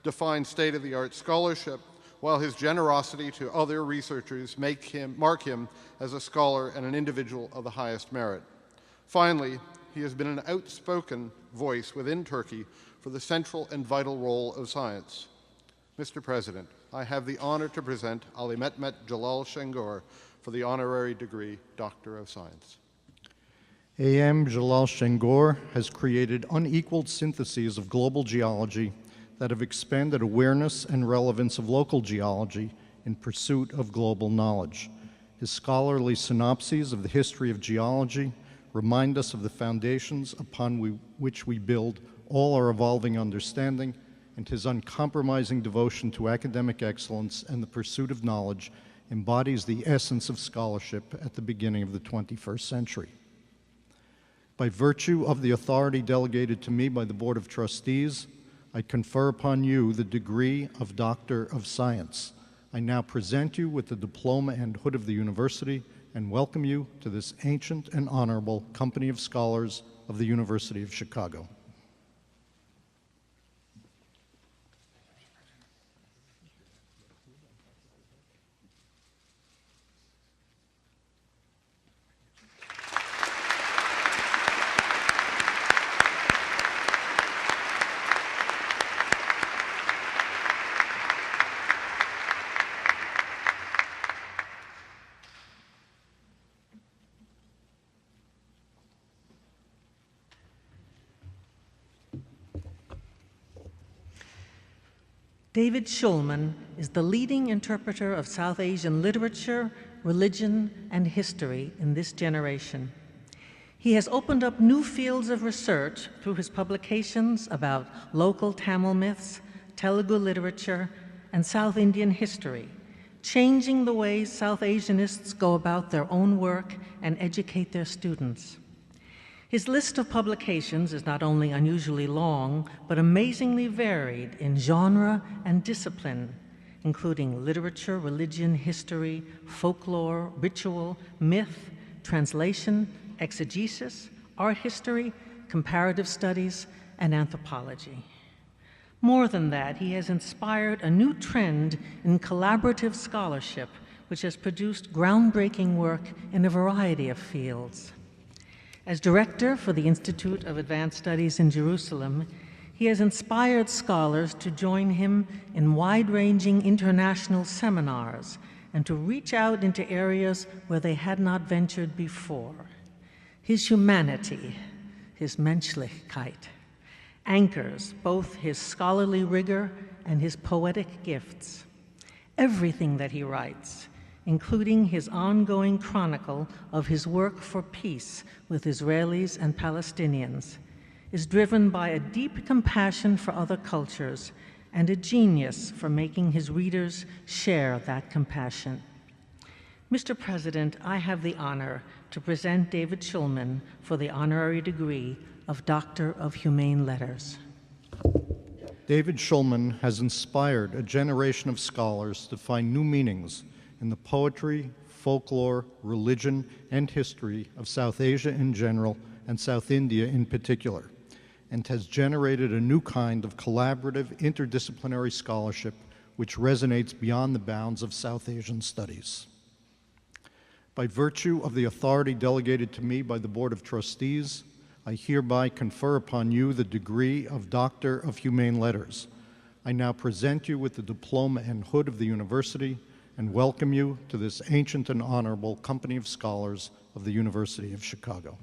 define state-of-the-art scholarship, while his generosity to other researchers mark him as a scholar and an individual of the highest merit. Finally, he has been an outspoken voice within Turkey for the central and vital role of science. Mr. President, I have the honor to present Ali Mehmet Jalal Şengör for the honorary degree Doctor of Science. A.M. Jalal Şengör has created unequaled syntheses of global geology that have expanded awareness and relevance of local geology in pursuit of global knowledge. His scholarly synopses of the history of geology remind us of the foundations upon which we build all our evolving understanding, and his uncompromising devotion to academic excellence and the pursuit of knowledge embodies the essence of scholarship at the beginning of the 21st century. By virtue of the authority delegated to me by the Board of Trustees, I confer upon you the degree of Doctor of Science. I now present you with the diploma and hood of the university and welcome you to this ancient and honorable company of scholars of the University of Chicago. David Shulman is the leading interpreter of South Asian literature, religion, and history in this generation. He has opened up new fields of research through his publications about local Tamil myths, Telugu literature, and South Indian history, changing the ways South Asianists go about their own work and educate their students. His list of publications is not only unusually long, but amazingly varied in genre and discipline, including literature, religion, history, folklore, ritual, myth, translation, exegesis, art history, comparative studies, and anthropology. More than that, he has inspired a new trend in collaborative scholarship, which has produced groundbreaking work in a variety of fields. As director for the Institute of Advanced Studies in Jerusalem, he has inspired scholars to join him in wide-ranging international seminars and to reach out into areas where they had not ventured before. His humanity, his Menschlichkeit, anchors both his scholarly rigor and his poetic gifts. Everything that he writes, including his ongoing chronicle of his work for peace with Israelis and Palestinians, is driven by a deep compassion for other cultures and a genius for making his readers share that compassion. Mr. President, I have the honor to present David Schulman for the honorary degree of Doctor of Humane Letters. David Schulman has inspired a generation of scholars to find new meanings in the poetry, folklore, religion, and history of South Asia in general and South India in particular, and has generated a new kind of collaborative, interdisciplinary scholarship which resonates beyond the bounds of South Asian studies. By virtue of the authority delegated to me by the Board of Trustees, I hereby confer upon you the degree of Doctor of Humane Letters. I now present you with the diploma and hood of the university and welcome you to this ancient and honorable company of scholars of the University of Chicago.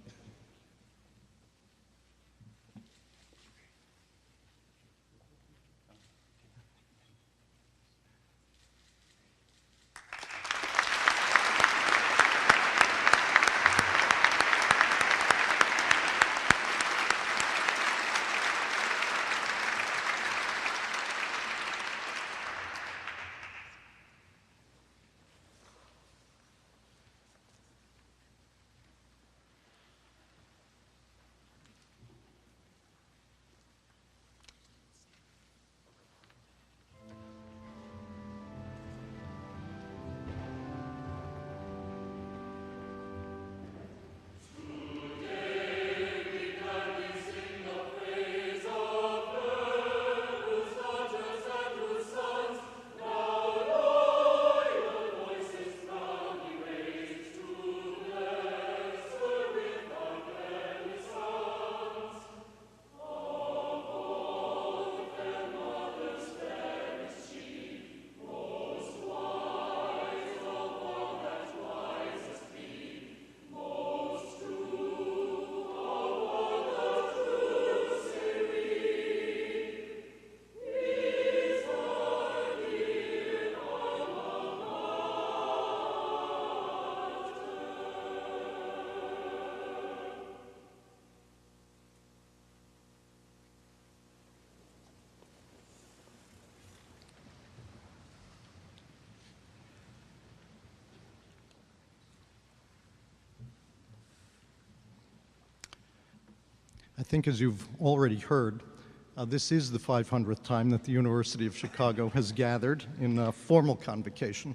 I think, as you've already heard, this is the 500th time that the University of Chicago has gathered in a formal convocation.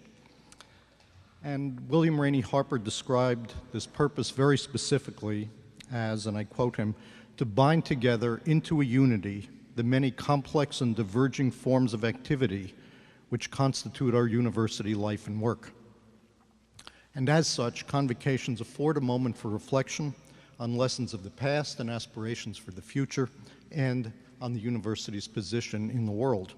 And William Rainey Harper described this purpose very specifically as, and I quote him, to bind together into a unity the many complex and diverging forms of activity which constitute our university life and work. And as such, convocations afford a moment for reflection on lessons of the past and aspirations for the future, and on the university's position in the world.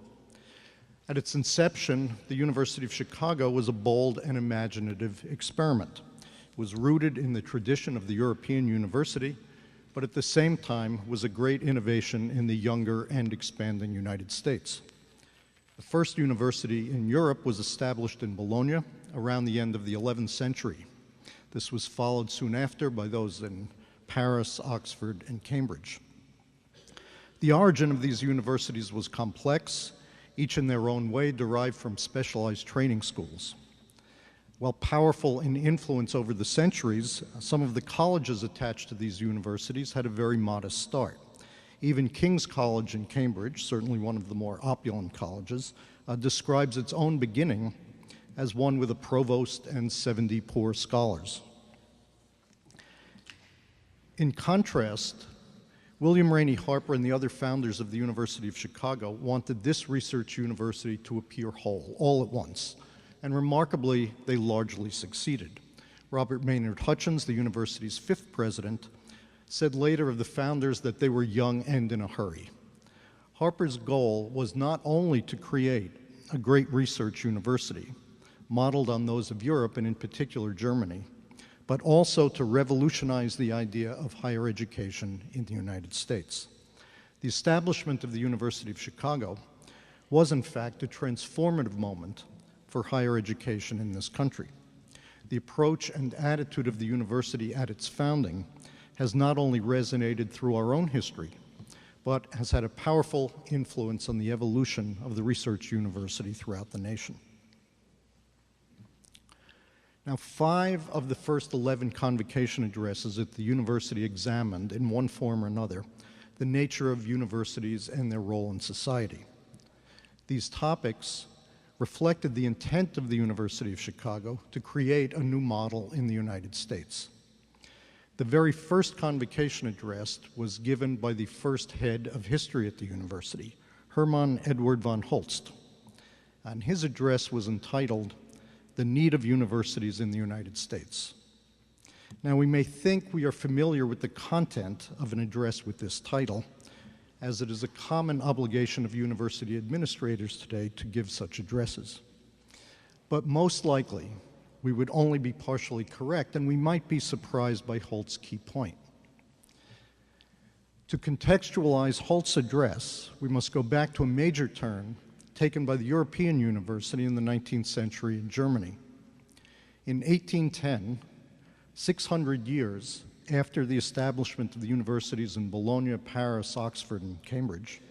At its inception, the University of Chicago was a bold and imaginative experiment. It was rooted in the tradition of the European university, but at the same time was a great innovation in the younger and expanding United States. The first university in Europe was established in Bologna around the end of the 11th century. This was followed soon after by those in Paris, Oxford, and Cambridge. The origin of these universities was complex, each in their own way derived from specialized training schools. While powerful in influence over the centuries, some of the colleges attached to these universities had a very modest start. Even King's College in Cambridge, certainly one of the more opulent colleges, describes its own beginning as one with a provost and 70 poor scholars. In contrast, William Rainey Harper and the other founders of the University of Chicago wanted this research university to appear whole, all at once, and remarkably, they largely succeeded. Robert Maynard Hutchins, the university's 5th president, said later of the founders that they were young and in a hurry. Harper's goal was not only to create a great research university, modeled on those of Europe and in particular Germany, but also to revolutionize the idea of higher education in the United States. The establishment of the University of Chicago was in fact a transformative moment for higher education in this country. The approach and attitude of the university at its founding has not only resonated through our own history, but has had a powerful influence on the evolution of the research university throughout the nation. Now, 5 of the first 11 convocation addresses at the university examined, in one form or another, the nature of universities and their role in society. These topics reflected the intent of the University of Chicago to create a new model in the United States. The very first convocation address was given by the first head of history at the university, Hermann Edward von Holst, and his address was entitled "The Need of Universities in the United States." Now, we may think we are familiar with the content of an address with this title, as it is a common obligation of university administrators today to give such addresses. But most likely, we would only be partially correct, and we might be surprised by Holt's key point. To contextualize Holt's address, we must go back to a major turn taken by the European university in the 19th century in Germany. In 1810, 600 years after the establishment of the universities in Bologna, Paris, Oxford, and Cambridge,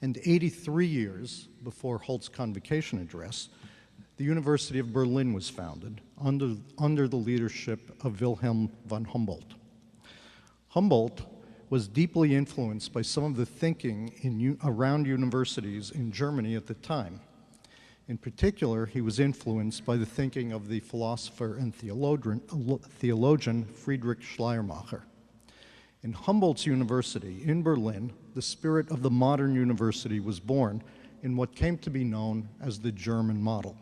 and 83 years before Holt's convocation address, the University of Berlin was founded under the leadership of Wilhelm von Humboldt. Humboldt was deeply influenced by some of the thinking around universities in Germany at the time. In particular, he was influenced by the thinking of the philosopher and theologian Friedrich Schleiermacher. In Humboldt's university in Berlin, the spirit of the modern university was born in what came to be known as the German model.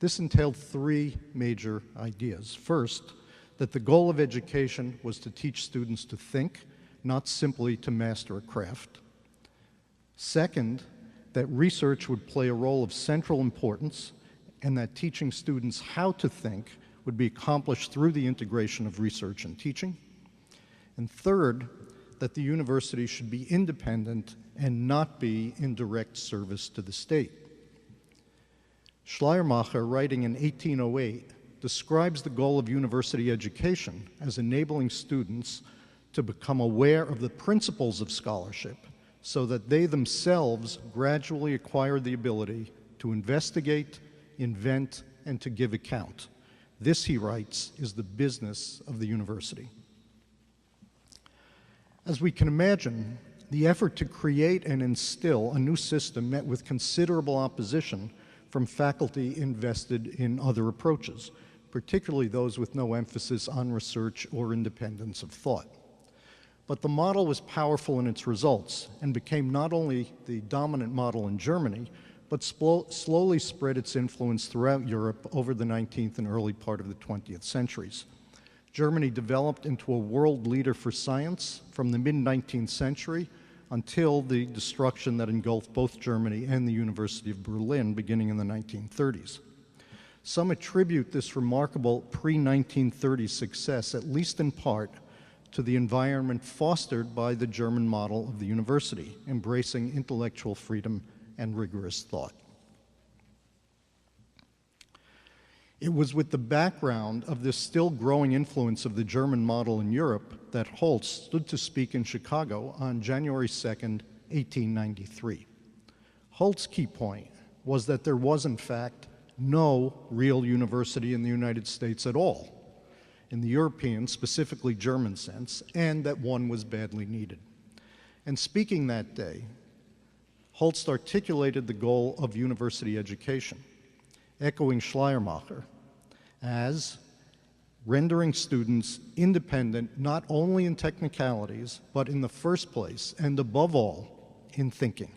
This entailed 3 major ideas. First, that the goal of education was to teach students to think, not simply to master a craft. Second, that research would play a role of central importance, and that teaching students how to think would be accomplished through the integration of research and teaching. And third, that the university should be independent and not be in direct service to the state. Schleiermacher, writing in 1808, describes the goal of university education as enabling students to become aware of the principles of scholarship so that they themselves gradually acquire the ability to investigate, invent, and to give account. This, he writes, is the business of the university. As we can imagine, the effort to create and instill a new system met with considerable opposition from faculty invested in other approaches, particularly those with no emphasis on research or independence of thought. But the model was powerful in its results and became not only the dominant model in Germany, but slowly spread its influence throughout Europe over the 19th and early part of the 20th centuries. Germany developed into a world leader for science from the mid-19th century until the destruction that engulfed both Germany and the University of Berlin beginning in the 1930s. Some attribute this remarkable pre-1930 success, at least in part, to the environment fostered by the German model of the university, embracing intellectual freedom and rigorous thought. It was with the background of this still growing influence of the German model in Europe that Holtz stood to speak in Chicago on January 2nd, 1893. Holtz's key point was that there was, in fact, no real university in the United States at all, in the European, specifically German sense, and that one was badly needed. And speaking that day, Holst articulated the goal of university education, echoing Schleiermacher, as rendering students independent not only in technicalities, but in the first place, and above all, in thinking.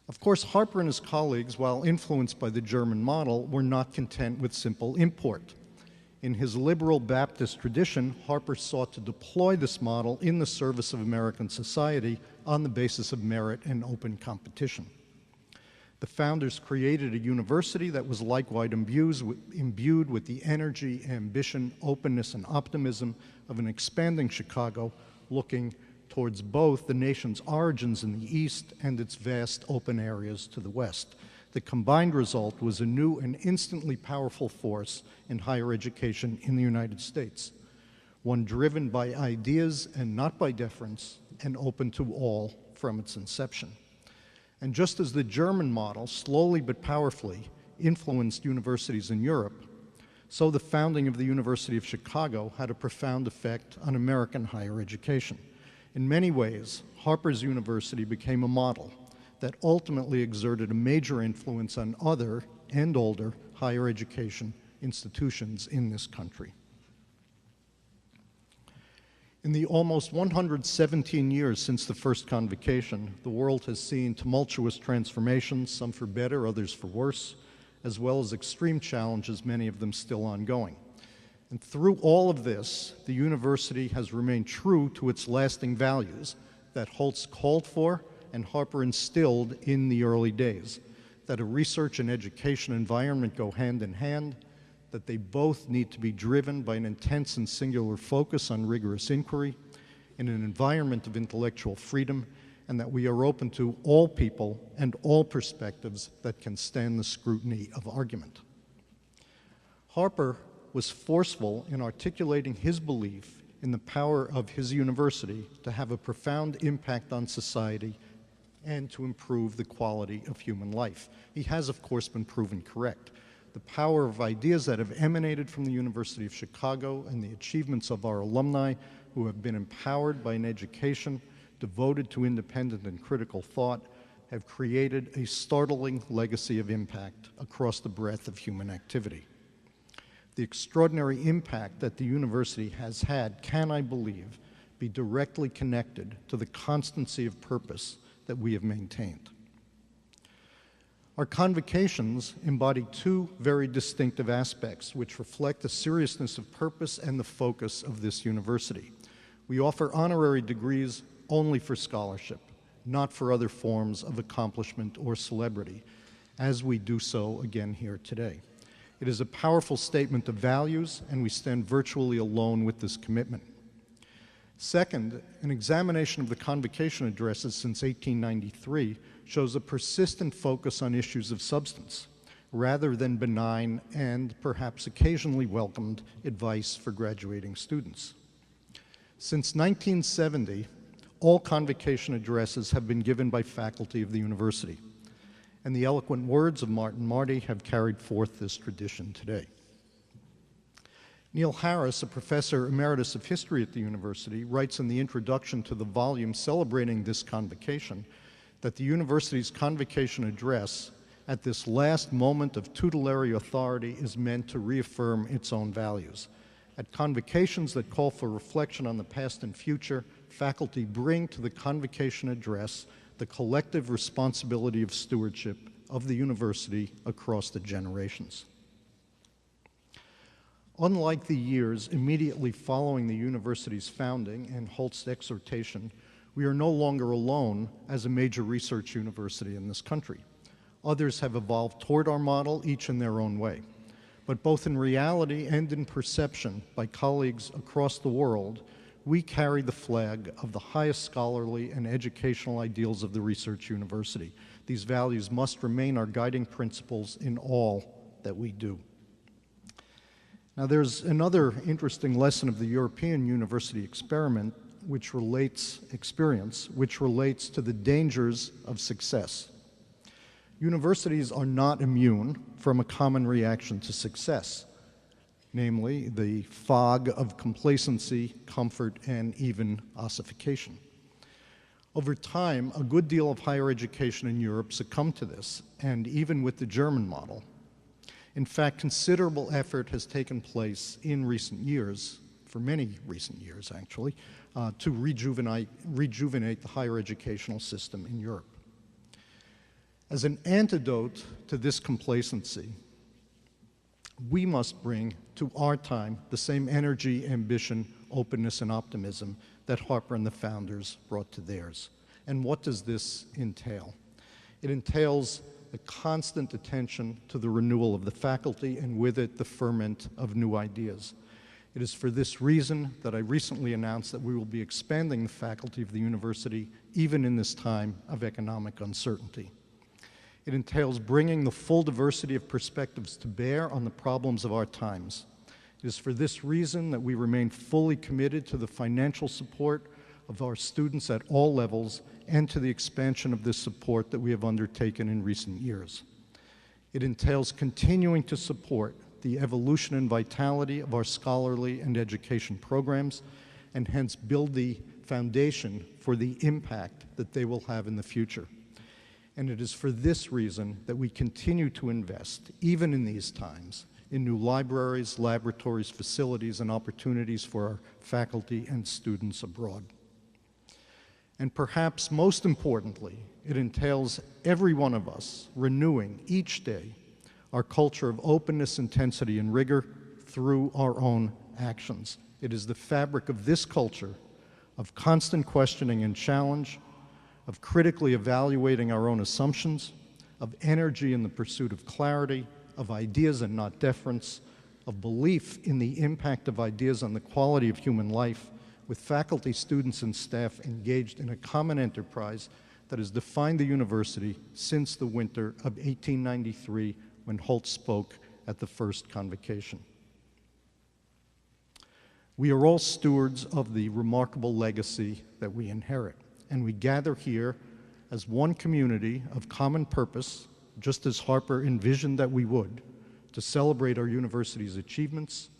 Of course, Harper and his colleagues, while influenced by the German model, were not content with simple import. In his liberal Baptist tradition, Harper sought to deploy this model in the service of American society on the basis of merit and open competition. The founders created a university that was likewise imbued with the energy, ambition, openness, and optimism of an expanding Chicago, looking towards both the nation's origins in the east and its vast open areas to the west. The combined result was a new and instantly powerful force in higher education in the United States, one driven by ideas and not by deference, and open to all from its inception. And just as the German model slowly but powerfully influenced universities in Europe, so the founding of the University of Chicago had a profound effect on American higher education. In many ways, Harper's University became a model that ultimately exerted a major influence on other and older higher education institutions in this country. In the almost 117 years since the first convocation, the world has seen tumultuous transformations, some for better, others for worse, as well as extreme challenges, many of them still ongoing. And through all of this, the university has remained true to its lasting values that Holst called for and Harper instilled in the early days, that a research and education environment go hand in hand, that they both need to be driven by an intense and singular focus on rigorous inquiry in an environment of intellectual freedom, and that we are open to all people and all perspectives that can stand the scrutiny of argument. Harper was forceful in articulating his belief in the power of his university to have a profound impact on society and to improve the quality of human life. He has, of course, been proven correct. The power of ideas that have emanated from the University of Chicago and the achievements of our alumni who have been empowered by an education devoted to independent and critical thought have created a startling legacy of impact across the breadth of human activity. The extraordinary impact that the university has had can, I believe, be directly connected to the constancy of purpose that we have maintained. Our convocations embody two very distinctive aspects which reflect the seriousness of purpose and the focus of this university. We offer honorary degrees only for scholarship, not for other forms of accomplishment or celebrity, as we do so again here today. It is a powerful statement of values, and we stand virtually alone with this commitment. Second, an examination of the convocation addresses since 1893 shows a persistent focus on issues of substance, rather than benign and perhaps occasionally welcomed advice for graduating students. Since 1970, all convocation addresses have been given by faculty of the university, and the eloquent words of Marty have carried forth this tradition today. Neil Harris, a professor emeritus of history at the university, writes in the introduction to the volume celebrating this convocation that the university's convocation address at this last moment of tutelary authority is meant to reaffirm its own values. At convocations that call for reflection on the past and future, faculty bring to the convocation address the collective responsibility of stewardship of the university across the generations. Unlike the years immediately following the university's founding and Holst's exhortation, we are no longer alone as a major research university in this country. Others have evolved toward our model, each in their own way. But both in reality and in perception by colleagues across the world, we carry the flag of the highest scholarly and educational ideals of the research university. These values must remain our guiding principles in all that we do. Now, there's another interesting lesson of the European university experiment which relates to the dangers of success. Universities are not immune from a common reaction to success, namely the fog of complacency, comfort, and even ossification. Over time, a good deal of higher education in Europe succumbed to this, and even with the German model. In fact, considerable effort has taken place in recent years, for many recent years actually, to rejuvenate the higher educational system in Europe. As an antidote to this complacency, we must bring to our time the same energy, ambition, openness, and optimism that Harper and the founders brought to theirs. And what does this entail? It entails a constant attention to the renewal of the faculty, and with it, the ferment of new ideas. It is for this reason that I recently announced that we will be expanding the faculty of the university even in this time of economic uncertainty. It entails bringing the full diversity of perspectives to bear on the problems of our times. It is for this reason that we remain fully committed to the financial support of our students at all levels and to the expansion of this support that we have undertaken in recent years. It entails continuing to support the evolution and vitality of our scholarly and education programs, and hence build the foundation for the impact that they will have in the future. And it is for this reason that we continue to invest, even in these times, in new libraries, laboratories, facilities, and opportunities for our faculty and students abroad. And perhaps most importantly, it entails every one of us renewing each day our culture of openness, intensity, and rigor through our own actions. It is the fabric of this culture of constant questioning and challenge, of critically evaluating our own assumptions, of energy in the pursuit of clarity, of ideas and not deference, of belief in the impact of ideas on the quality of human life, with faculty, students, and staff engaged in a common enterprise that has defined the university since the winter of 1893, when Holt spoke at the first Convocation. We are all stewards of the remarkable legacy that we inherit, and we gather here as one community of common purpose, just as Harper envisioned that we would, to celebrate our university's achievements,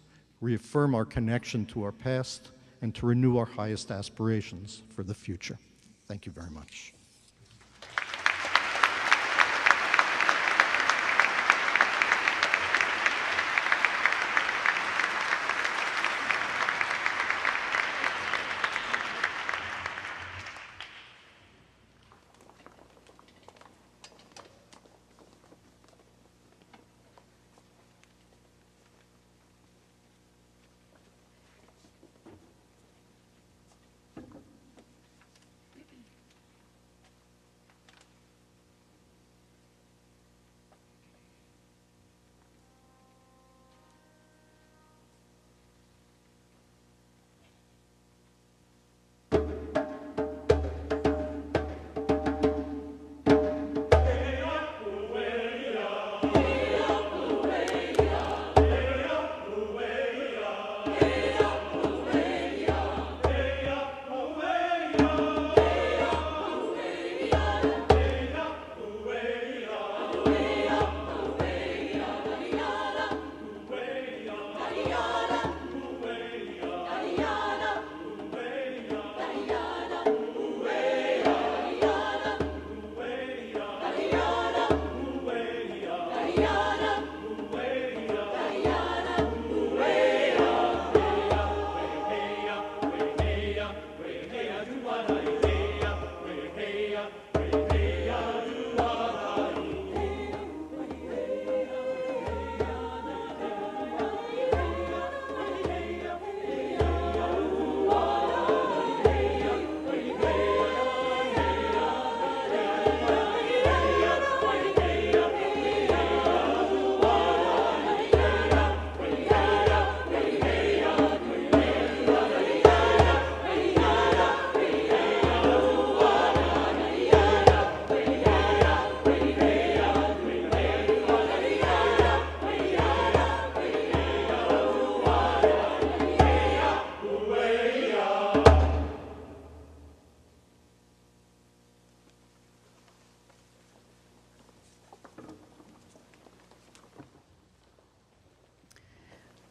reaffirm our connection to our past, and to renew our highest aspirations for the future. Thank you very much.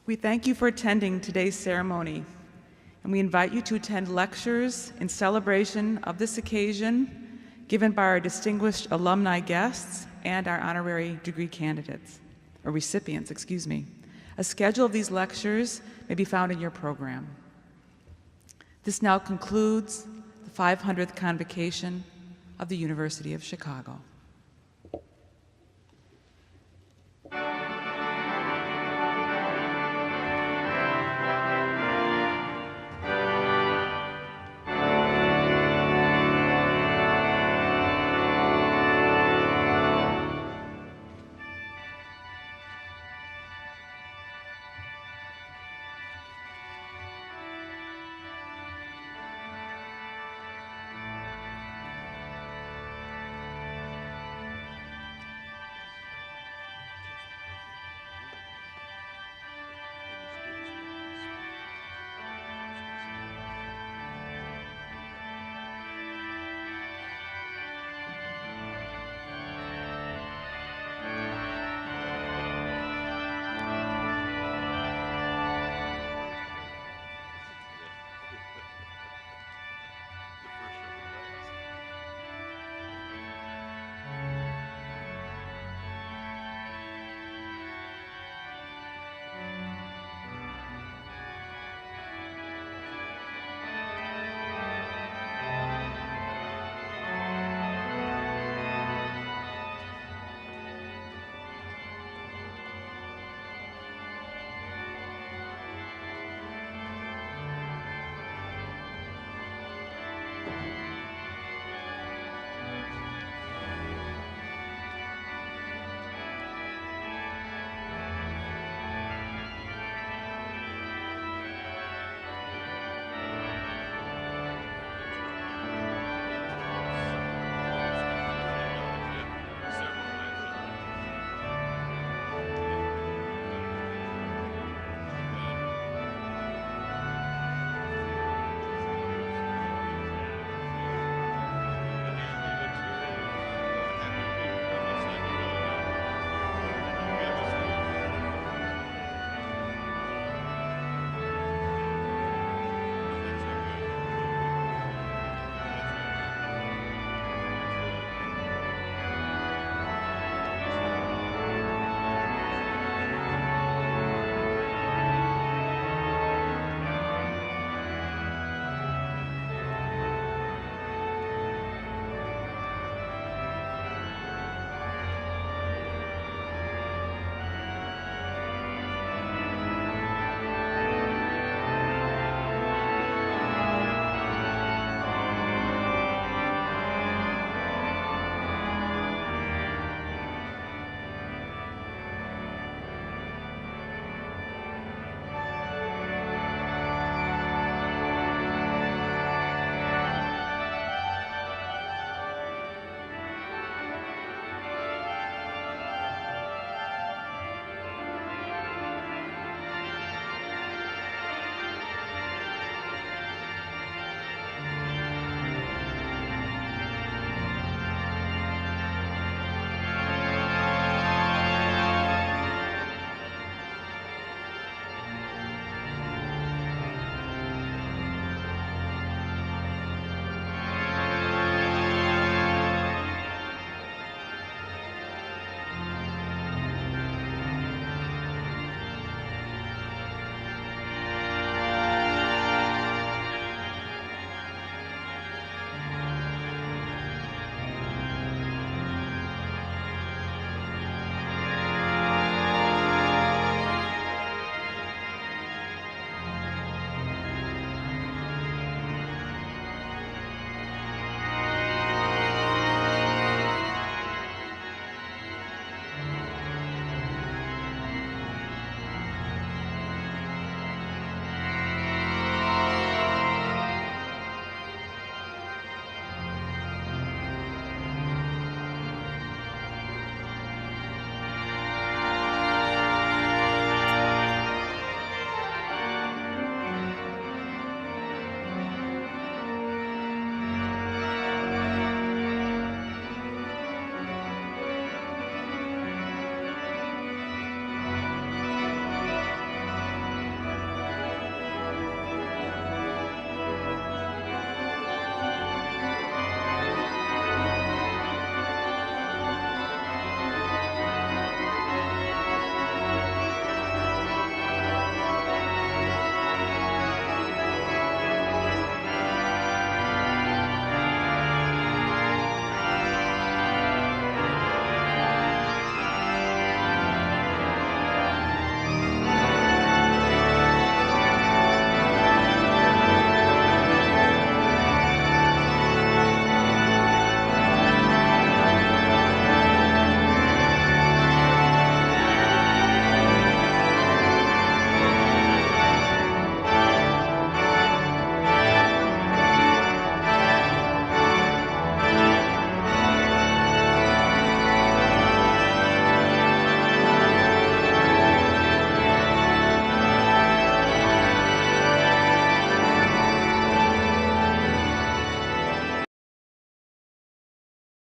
We thank you for attending today's ceremony, and we invite you to attend lectures in celebration of this occasion given by our distinguished alumni guests and our honorary degree candidates, or recipients, excuse me. A schedule of these lectures may be found in your program. This now concludes the 500th Convocation of the University of Chicago.